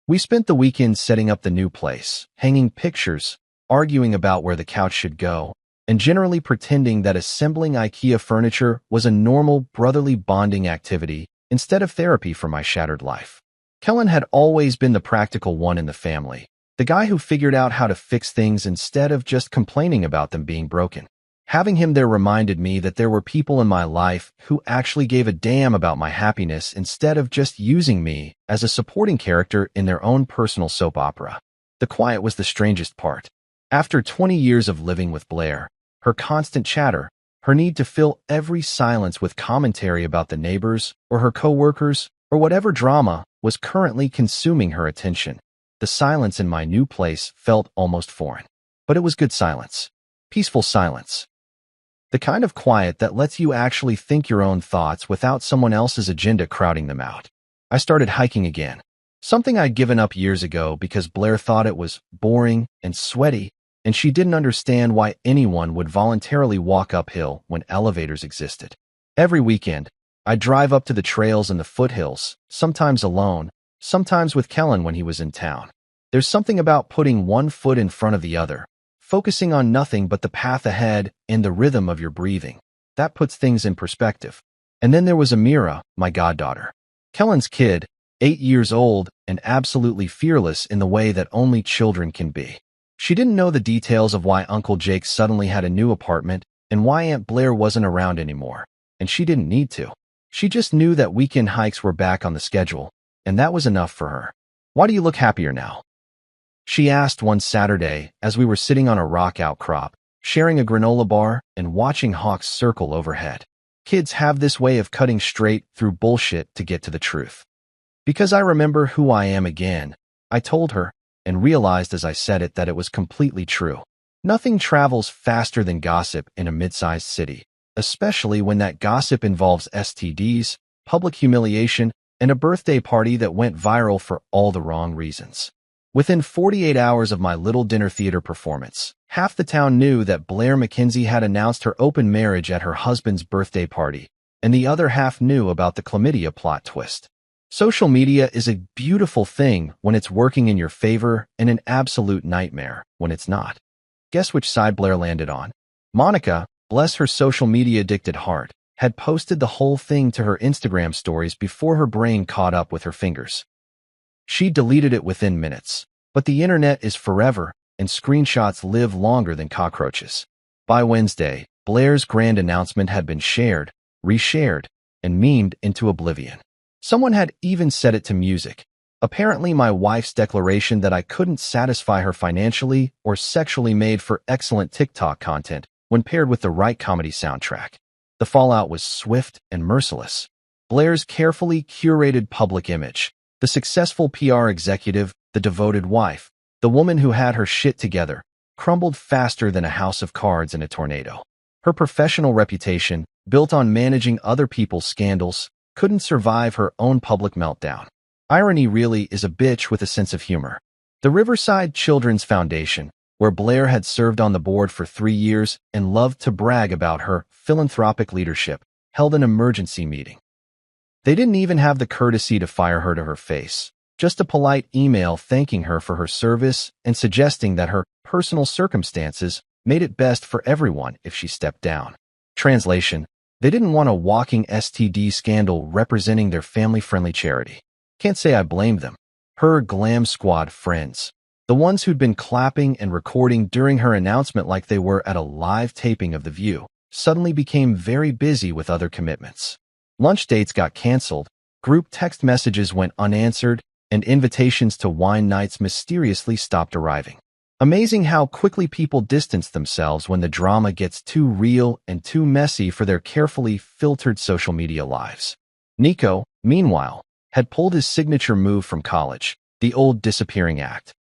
We spent the weekend setting up the new place, hanging pictures, arguing about where the couch should go, and generally pretending that assembling IKEA furniture was a normal brotherly bonding activity instead of therapy for my shattered life. Kellen had always been the practical one in the family, the guy who figured out how to fix things instead of just complaining about them being broken. Having him there reminded me that there were people in my life who actually gave a damn about my happiness instead of just using me as a supporting character in their own personal soap opera. The quiet was the strangest part. After 20 years of living with Blair, her constant chatter, her need to fill every silence with commentary about the neighbors or her coworkers or whatever drama was currently consuming her attention, the silence in my new place felt almost foreign. But it was good silence. Peaceful silence. The kind of quiet that lets you actually think your own thoughts without someone else's agenda crowding them out. I started hiking again, something I'd given up years ago because Blair thought it was boring and sweaty, and she didn't understand why anyone would voluntarily walk uphill when elevators existed. Every weekend, I'd drive up to the trails in the foothills, sometimes alone, sometimes with Kellen when he was in town. There's something about putting one foot in front of the other, focusing on nothing but the path ahead and the rhythm of your breathing. That puts things in perspective. And then there was Amira, my goddaughter. Kellen's kid, 8 years old and absolutely fearless in the way that only children can be. She didn't know the details of why Uncle Jake suddenly had a new apartment and why Aunt Blair wasn't around anymore, and she didn't need to. She just knew that weekend hikes were back on the schedule, and that was enough for her. "Why do you look happier now?" she asked one Saturday as we were sitting on a rock outcrop, sharing a granola bar and watching hawks circle overhead. Kids have this way of cutting straight through bullshit to get to the truth. "Because I remember who I am again," I told her, and realized as I said it that it was completely true. Nothing travels faster than gossip in a mid-sized city, especially when that gossip involves STDs, public humiliation, and a birthday party that went viral for all the wrong reasons. Within 48 hours of my little dinner theater performance, half the town knew that Blair McKenzie had announced her open marriage at her husband's birthday party, and the other half knew about the chlamydia plot twist. Social media is a beautiful thing when it's working in your favor and an absolute nightmare when it's not. Guess which side Blair landed on? Monica, bless her social media-addicted heart, had posted the whole thing to her Instagram stories before her brain caught up with her fingers. She deleted it within minutes, but the internet is forever, and screenshots live longer than cockroaches. By Wednesday, Blair's grand announcement had been shared, reshared, and memed into oblivion. Someone had even set it to music, Apparently, my wife's declaration that I couldn't satisfy her financially or sexually made for excellent TikTok content when paired with the right comedy soundtrack. The fallout was swift and merciless. Blair's carefully curated public image, the successful PR executive, the devoted wife, the woman who had her shit together, crumbled faster than a house of cards in a tornado. Her professional reputation, built on managing other people's scandals, couldn't survive her own public meltdown. Irony really is a bitch with a sense of humor. The Riverside Children's Foundation, where Blair had served on the board for 3 years and loved to brag about her philanthropic leadership, held an emergency meeting. They didn't even have the courtesy to fire her to her face, just a polite email thanking her for her service and suggesting that her personal circumstances made it best for everyone if she stepped down. Translation: they didn't want a walking STD scandal representing their family-friendly charity. Can't say I blame them. Her glam squad friends, the ones who'd been clapping and recording during her announcement like they were at a live taping of The View, suddenly became very busy with other commitments. Lunch dates got canceled, group text messages went unanswered, and invitations to wine nights mysteriously stopped arriving. Amazing how quickly people distance themselves when the drama gets too real and too messy for their carefully filtered social media lives. Nico, meanwhile, had pulled his signature move from college, the old disappearing act.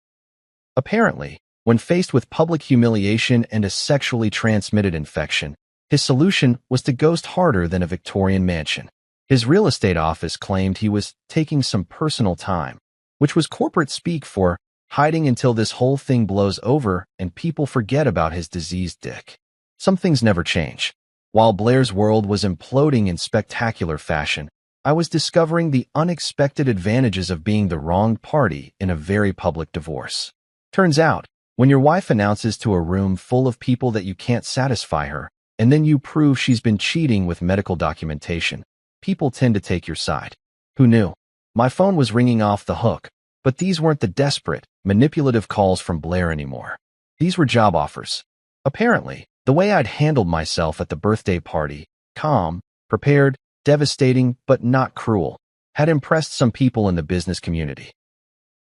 Apparently, when faced with public humiliation and a sexually transmitted infection, his solution was to ghost harder than a Victorian mansion. His real estate office claimed he was taking some personal time, which was corporate speak for hiding until this whole thing blows over and people forget about his diseased dick. Some things never change. While Blair's world was imploding in spectacular fashion, I was discovering the unexpected advantages of being the wronged party in a very public divorce. Turns out, when your wife announces to a room full of people that you can't satisfy her, and then you prove she's been cheating with medical documentation, people tend to take your side. Who knew? My phone was ringing off the hook, but these weren't the desperate, manipulative calls from Blair anymore. These were job offers. Apparently, the way I'd handled myself at the birthday party, calm, prepared, devastating but not cruel, had impressed some people in the business community.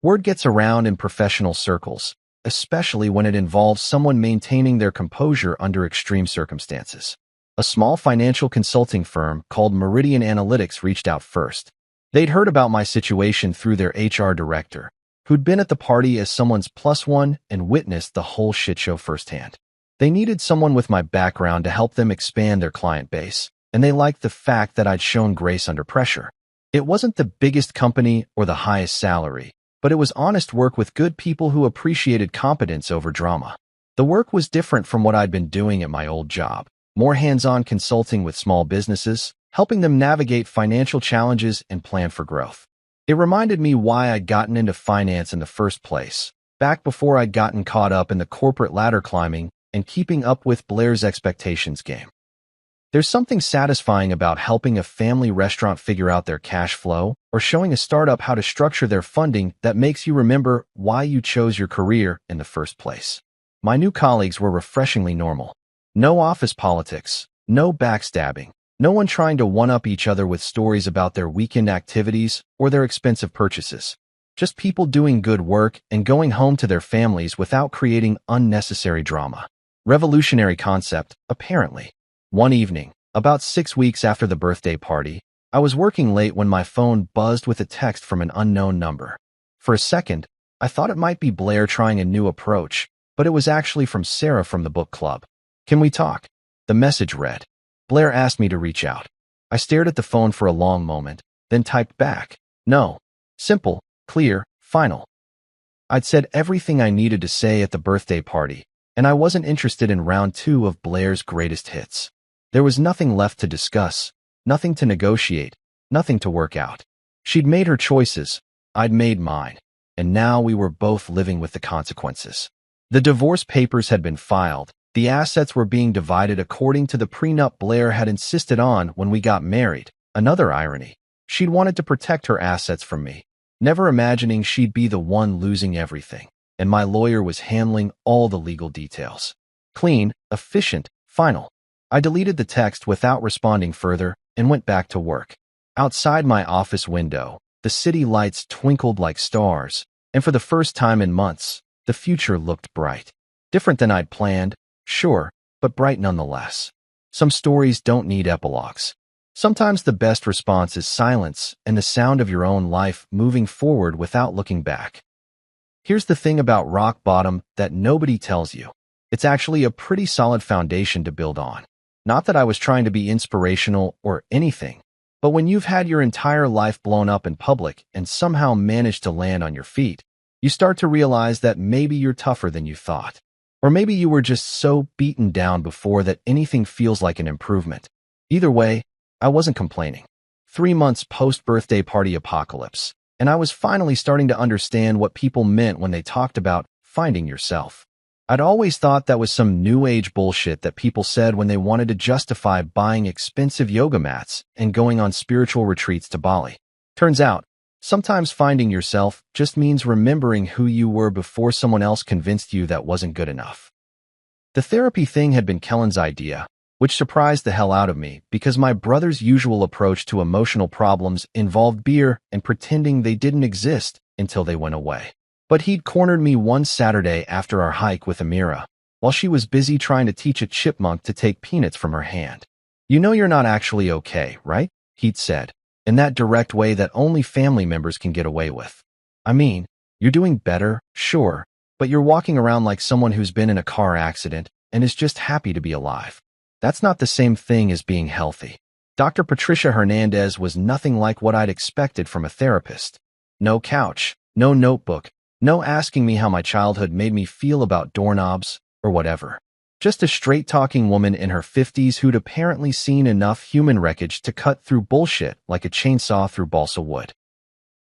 Word gets around in professional circles, especially when it involves someone maintaining their composure under extreme circumstances. A small financial consulting firm called Meridian Analytics reached out first. They'd heard about my situation through their HR director, who'd been at the party as someone's plus one and witnessed the whole shitshow firsthand. They needed someone with my background to help them expand their client base, and they liked the fact that I'd shown grace under pressure. It wasn't the biggest company or the highest salary, but it was honest work with good people who appreciated competence over drama. The work was different from what I'd been doing at my old job, more hands-on consulting with small businesses, helping them navigate financial challenges and plan for growth. It reminded me why I'd gotten into finance in the first place, back before I'd gotten caught up in the corporate ladder climbing and keeping up with Blair's expectations game. There's something satisfying about helping a family restaurant figure out their cash flow or showing a startup how to structure their funding that makes you remember why you chose your career in the first place. My new colleagues were refreshingly normal. No office politics, no backstabbing, no one trying to one-up each other with stories about their weekend activities or their expensive purchases. Just people doing good work and going home to their families without creating unnecessary drama. Revolutionary concept, apparently. One evening, about 6 weeks after the birthday party, I was working late when my phone buzzed with a text from an unknown number. For a second, I thought it might be Blair trying a new approach, but it was actually from Sarah from the book club. "Can we talk?" The message read. Blair asked me to reach out. I stared at the phone for a long moment, then typed back, "No." Simple, clear, final. I'd said everything I needed to say at the birthday party, and I wasn't interested in round 2 of Blair's greatest hits. There was nothing left to discuss, nothing to negotiate, nothing to work out. She'd made her choices, I'd made mine, and now we were both living with the consequences. The divorce papers had been filed, the assets were being divided according to the prenup Blair had insisted on when we got married. Another irony. She'd wanted to protect her assets from me, never imagining she'd be the one losing everything, and my lawyer was handling all the legal details. Clean, efficient, final. I deleted the text without responding further and went back to work. Outside my office window, The city lights twinkled like stars, and for the first time in months, the future looked bright. Different than I'd planned, sure, but bright nonetheless. Some stories don't need epilogues. Sometimes the best response is silence and the sound of your own life moving forward without looking back. Here's the thing about rock bottom that nobody tells you. It's actually a pretty solid foundation to build on. Not that I was trying to be inspirational or anything, but when you've had your entire life blown up in public and somehow managed to land on your feet, you start to realize that maybe you're tougher than you thought. Or maybe you were just so beaten down before that anything feels like an improvement. Either way, I wasn't complaining. 3 months post-birthday party apocalypse, and I was finally starting to understand what people meant when they talked about finding yourself. I'd always thought that was some new age bullshit that people said when they wanted to justify buying expensive yoga mats and going on spiritual retreats to Bali. Turns out, sometimes finding yourself just means remembering who you were before someone else convinced you that wasn't good enough. The therapy thing had been Kellen's idea, which surprised the hell out of me because my brother's usual approach to emotional problems involved beer and pretending they didn't exist until they went away. But he'd cornered me one Saturday after our hike with Amira, while she was busy trying to teach a chipmunk to take peanuts from her hand. "You know you're not actually okay, right?" he'd said, in that direct way that only family members can get away with. "I mean, you're doing better, sure, but you're walking around like someone who's been in a car accident and is just happy to be alive. That's not the same thing as being healthy." Dr. Patricia Hernandez was nothing like what I'd expected from a therapist. No couch, no notebook, no asking me how my childhood made me feel about doorknobs or whatever. Just a straight-talking woman in her 50s who'd apparently seen enough human wreckage to cut through bullshit like a chainsaw through balsa wood.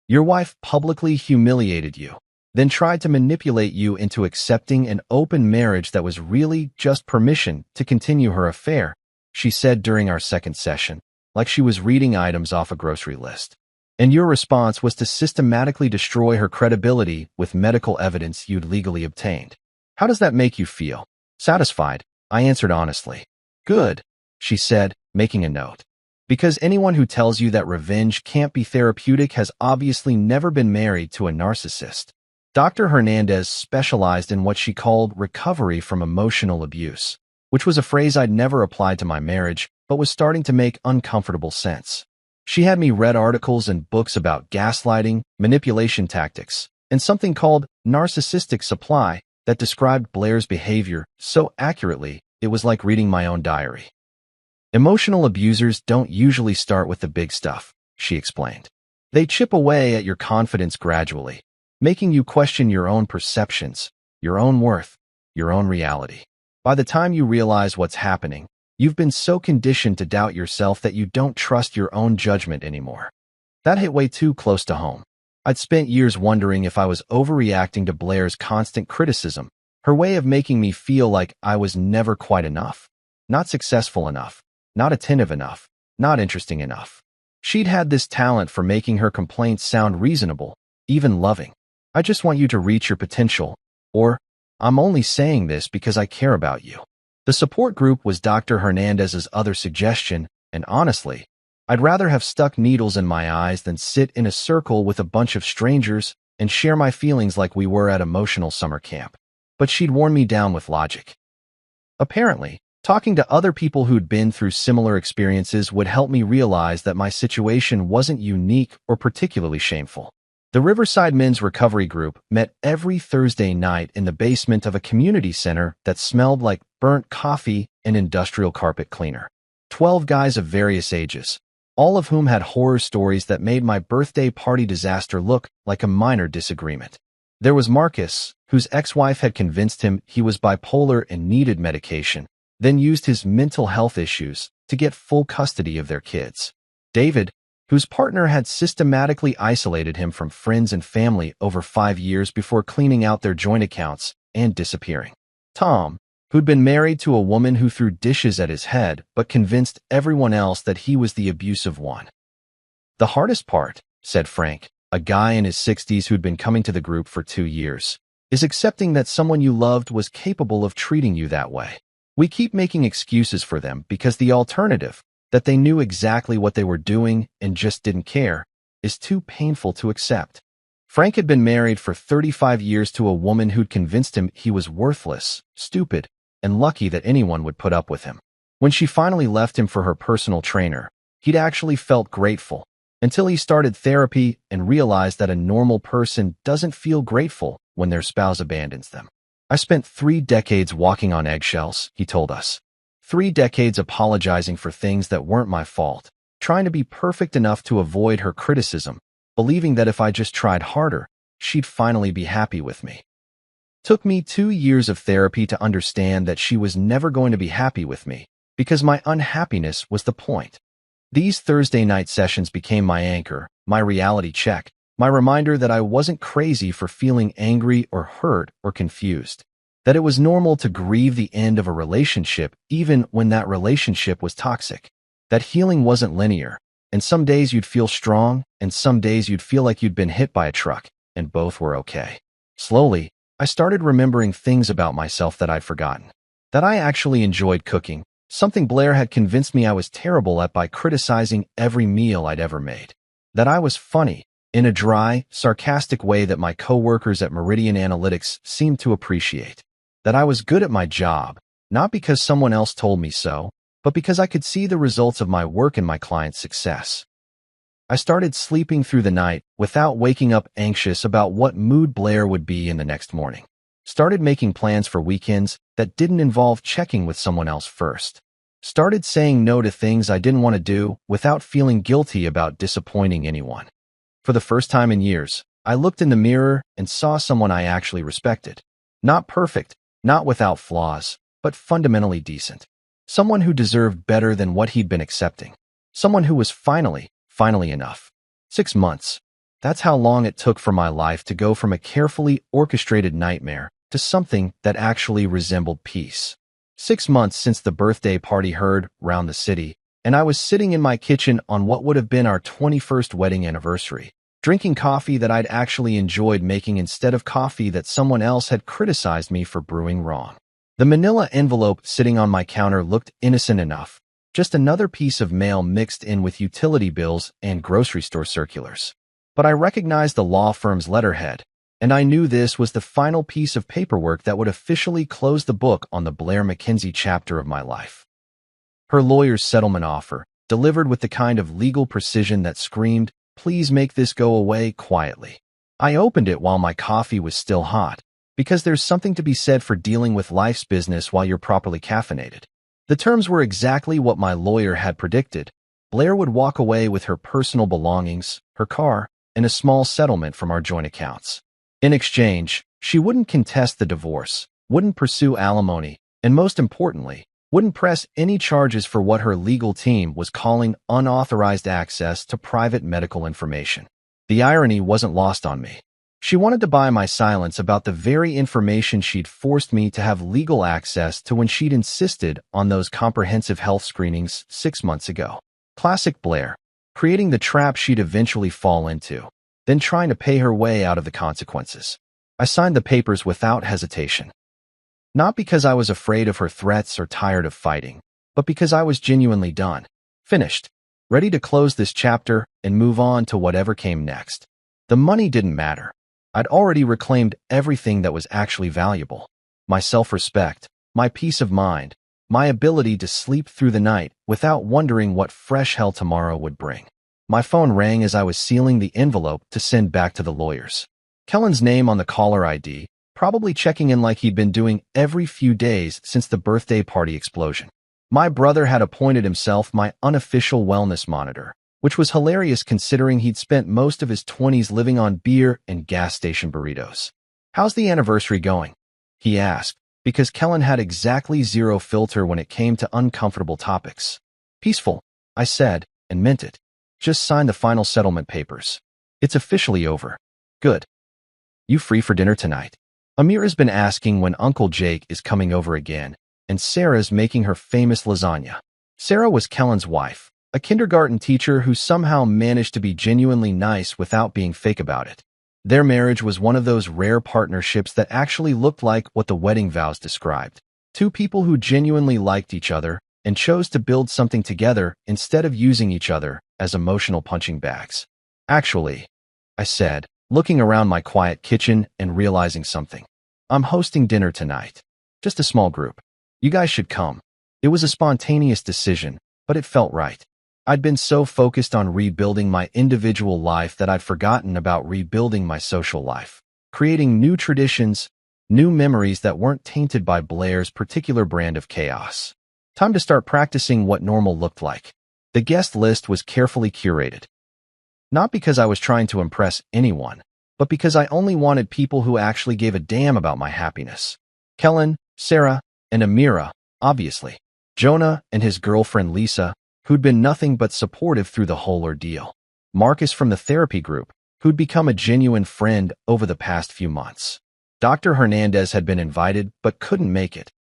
"Your wife publicly humiliated you, then tried to manipulate you into accepting an open marriage that was really just permission to continue her affair," she said during our second session, like she was reading items off a grocery list. "And your response was to systematically destroy her credibility with medical evidence you'd legally obtained. How does that make you feel?" "Satisfied," I answered honestly. "Good," she said, making a note. "Because anyone who tells you that revenge can't be therapeutic has obviously never been married to a narcissist." Dr. Hernandez specialized in what she called recovery from emotional abuse, which was a phrase I'd never applied to my marriage, but was starting to make uncomfortable sense. She had me read articles and books about gaslighting, manipulation tactics, and something called narcissistic supply that described Blair's behavior so accurately it was like reading my own diary. "Emotional abusers don't usually start with the big stuff," she explained. "They chip away at your confidence gradually, making you question your own perceptions, your own worth, your own reality. By the time you realize what's happening, you've been so conditioned to doubt yourself that you don't trust your own judgment anymore." That hit way too close to home. I'd spent years wondering if I was overreacting to Blair's constant criticism, her way of making me feel like I was never quite enough, not successful enough, not attentive enough, not interesting enough. She'd had this talent for making her complaints sound reasonable, even loving. "I just want you to reach your potential," or "I'm only saying this because I care about you." The support group was Dr. Hernandez's other suggestion, and honestly, I'd rather have stuck needles in my eyes than sit in a circle with a bunch of strangers and share my feelings like we were at emotional summer camp. But she'd worn me down with logic. Apparently, talking to other people who'd been through similar experiences would help me realize that my situation wasn't unique or particularly shameful. The Riverside Men's Recovery Group met every Thursday night in the basement of a community center that smelled like burnt coffee and industrial carpet cleaner. 12 guys of various ages, all of whom had horror stories that made my birthday party disaster look like a minor disagreement. There was Marcus, whose ex-wife had convinced him he was bipolar and needed medication, then used his mental health issues to get full custody of their kids. David, whose partner had systematically isolated him from friends and family over 5 years before cleaning out their joint accounts and disappearing. Tom, who'd been married to a woman who threw dishes at his head but convinced everyone else that he was the abusive one. "The hardest part," said Frank, a guy in his 60s who'd been coming to the group for 2 years, "is accepting that someone you loved was capable of treating you that way. We keep making excuses for them because the alternative, that they knew exactly what they were doing and just didn't care, is too painful to accept. Frank had been married for 35 years to a woman who'd convinced him he was worthless, stupid, and lucky that anyone would put up with him. When she finally left him for her personal trainer, he'd actually felt grateful, until he started therapy and realized that a normal person doesn't feel grateful when their spouse abandons them. I spent 3 decades walking on eggshells, he told us. 3 decades apologizing for things that weren't my fault, trying to be perfect enough to avoid her criticism, believing that if I just tried harder, she'd finally be happy with me. Took me 2 years of therapy to understand that she was never going to be happy with me, because my unhappiness was the point. These Thursday night sessions became my anchor, my reality check, my reminder that I wasn't crazy for feeling angry or hurt or confused, that it was normal to grieve the end of a relationship even when that relationship was toxic, that healing wasn't linear, and some days you'd feel strong, and some days you'd feel like you'd been hit by a truck, and both were okay. Slowly, I started remembering things about myself that I'd forgotten. That I actually enjoyed cooking, something Blair had convinced me I was terrible at by criticizing every meal I'd ever made. That I was funny, in a dry, sarcastic way that my coworkers at Meridian Analytics seemed to appreciate. That I was good at my job, not because someone else told me so, but because I could see the results of my work and my clients' success. I started sleeping through the night without waking up anxious about what mood Blair would be in the next morning. Started making plans for weekends that didn't involve checking with someone else first. Started saying no to things I didn't want to do without feeling guilty about disappointing anyone. For the first time in years, I looked in the mirror and saw someone I actually respected. Not perfect, not without flaws, but fundamentally decent. Someone who deserved better than what he'd been accepting. Someone who was finally enough. 6 months. That's how long it took for my life to go from a carefully orchestrated nightmare to something that actually resembled peace. 6 months since the birthday party heard round the city, and I was sitting in my kitchen on what would have been our 21st wedding anniversary, drinking coffee that I'd actually enjoyed making instead of coffee that someone else had criticized me for brewing wrong. The manila envelope sitting on my counter looked innocent enough, just another piece of mail mixed in with utility bills and grocery store circulars. But I recognized the law firm's letterhead, and I knew this was the final piece of paperwork that would officially close the book on the Blair McKenzie chapter of my life. Her lawyer's settlement offer, delivered with the kind of legal precision that screamed, "Please make this go away quietly." I opened it while my coffee was still hot, because there's something to be said for dealing with life's business while you're properly caffeinated. The terms were exactly what my lawyer had predicted. Blair would walk away with her personal belongings, her car, and a small settlement from our joint accounts. In exchange, she wouldn't contest the divorce, wouldn't pursue alimony, and most importantly, wouldn't press any charges for what her legal team was calling unauthorized access to private medical information. The irony wasn't lost on me. She wanted to buy my silence about the very information she'd forced me to have legal access to when she'd insisted on those comprehensive health screenings 6 months ago. Classic Blair, creating the trap she'd eventually fall into, then trying to pay her way out of the consequences. I signed the papers without hesitation. Not because I was afraid of her threats or tired of fighting, but because I was genuinely done. Finished. Ready to close this chapter and move on to whatever came next. The money didn't matter. I'd already reclaimed everything that was actually valuable. My self-respect, my peace of mind, my ability to sleep through the night without wondering what fresh hell tomorrow would bring. My phone rang as I was sealing the envelope to send back to the lawyers. Kellen's name on the caller ID, probably checking in like he'd been doing every few days since the birthday party explosion. My brother had appointed himself my unofficial wellness monitor, which was hilarious considering he'd spent most of his 20s living on beer and gas station burritos. "How's the anniversary going?" he asked, because Kellen had exactly zero filter when it came to uncomfortable topics. "Peaceful," I said, and meant it. "Just signed the final settlement papers. It's officially over." "Good. You free for dinner tonight?" Amira's been asking when Uncle Jake is coming over again, and Sarah's making her famous lasagna. Sarah was Kellen's wife, a kindergarten teacher who somehow managed to be genuinely nice without being fake about it. Their marriage was one of those rare partnerships that actually looked like what the wedding vows described. Two people who genuinely liked each other and chose to build something together instead of using each other as emotional punching bags. Actually, I said, looking around my quiet kitchen and realizing something. I'm hosting dinner tonight. Just a small group. You guys should come. It was a spontaneous decision, but it felt right. I'd been so focused on rebuilding my individual life that I'd forgotten about rebuilding my social life, creating new traditions, new memories that weren't tainted by Blair's particular brand of chaos. Time to start practicing what normal looked like. The guest list was carefully curated. Not because I was trying to impress anyone, but because I only wanted people who actually gave a damn about my happiness. Kellen, Sarah, and Amira, obviously. Jonah and his girlfriend Lisa, who'd been nothing but supportive through the whole ordeal. Marcus from the therapy group, who'd become a genuine friend over the past few months. Dr. Hernandez had been invited but couldn't make it.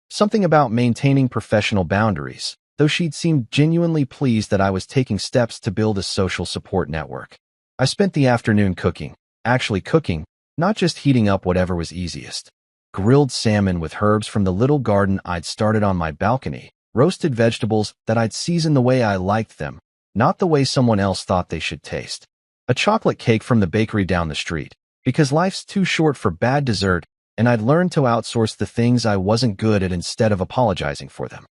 Something about maintaining professional boundaries, though she'd seemed genuinely pleased that I was taking steps to build a social support network. I spent the afternoon cooking, actually cooking, not just heating up whatever was easiest. Grilled salmon with herbs from the little garden I'd started on my balcony, roasted vegetables that I'd seasoned the way I liked them, not the way someone else thought they should taste. A chocolate cake from the bakery down the street, because life's too short for bad dessert, and I'd learned to outsource the things I wasn't good at instead of apologizing for them.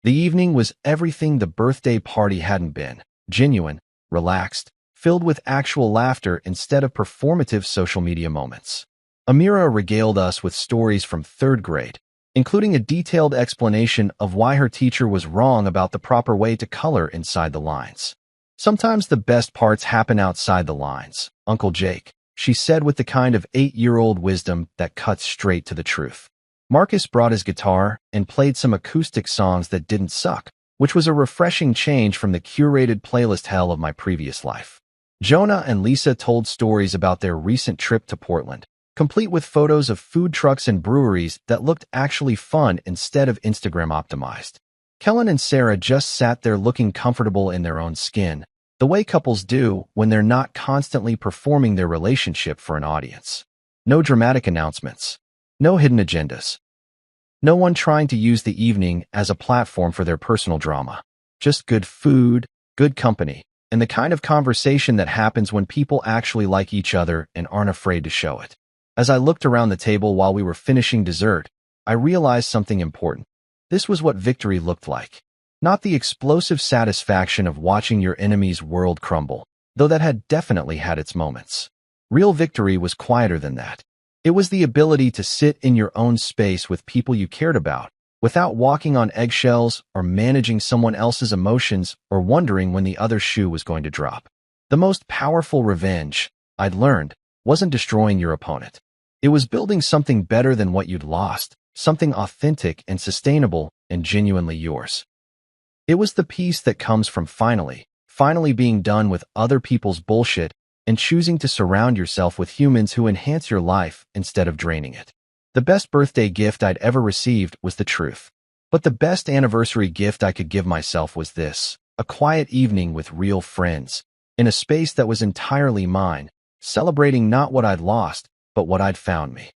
The evening was everything the birthday party hadn't been: genuine, relaxed, filled with actual laughter instead of performative social media moments. Amira regaled us with stories from 3rd grade, including a detailed explanation of why her teacher was wrong about the proper way to color inside the lines. Sometimes the best parts happen outside the lines, Uncle Jake, she said with the kind of 8-year-old wisdom that cuts straight to the truth. Marcus brought his guitar and played some acoustic songs that didn't suck, which was a refreshing change from the curated playlist hell of my previous life. Jonah and Lisa told stories about their recent trip to Portland, complete with photos of food trucks and breweries that looked actually fun instead of Instagram optimized. Kellen and Sarah just sat there looking comfortable in their own skin, the way couples do when they're not constantly performing their relationship for an audience. No dramatic announcements. No hidden agendas. No one trying to use the evening as a platform for their personal drama. Just good food, good company, and the kind of conversation that happens when people actually like each other and aren't afraid to show it. As I looked around the table while we were finishing dessert, I realized something important. This was what victory looked like. Not the explosive satisfaction of watching your enemy's world crumble, though that had definitely had its moments. Real victory was quieter than that. It was the ability to sit in your own space with people you cared about, without walking on eggshells or managing someone else's emotions or wondering when the other shoe was going to drop. The most powerful revenge, I'd learned, wasn't destroying your opponent. It was building something better than what you'd lost, something authentic and sustainable and genuinely yours. It was the peace that comes from finally being done with other people's bullshit and choosing to surround yourself with humans who enhance your life instead of draining it. The best birthday gift I'd ever received was the truth. But the best anniversary gift I could give myself was this: a quiet evening with real friends, in a space that was entirely mine, celebrating not what I'd lost, but what I'd found me.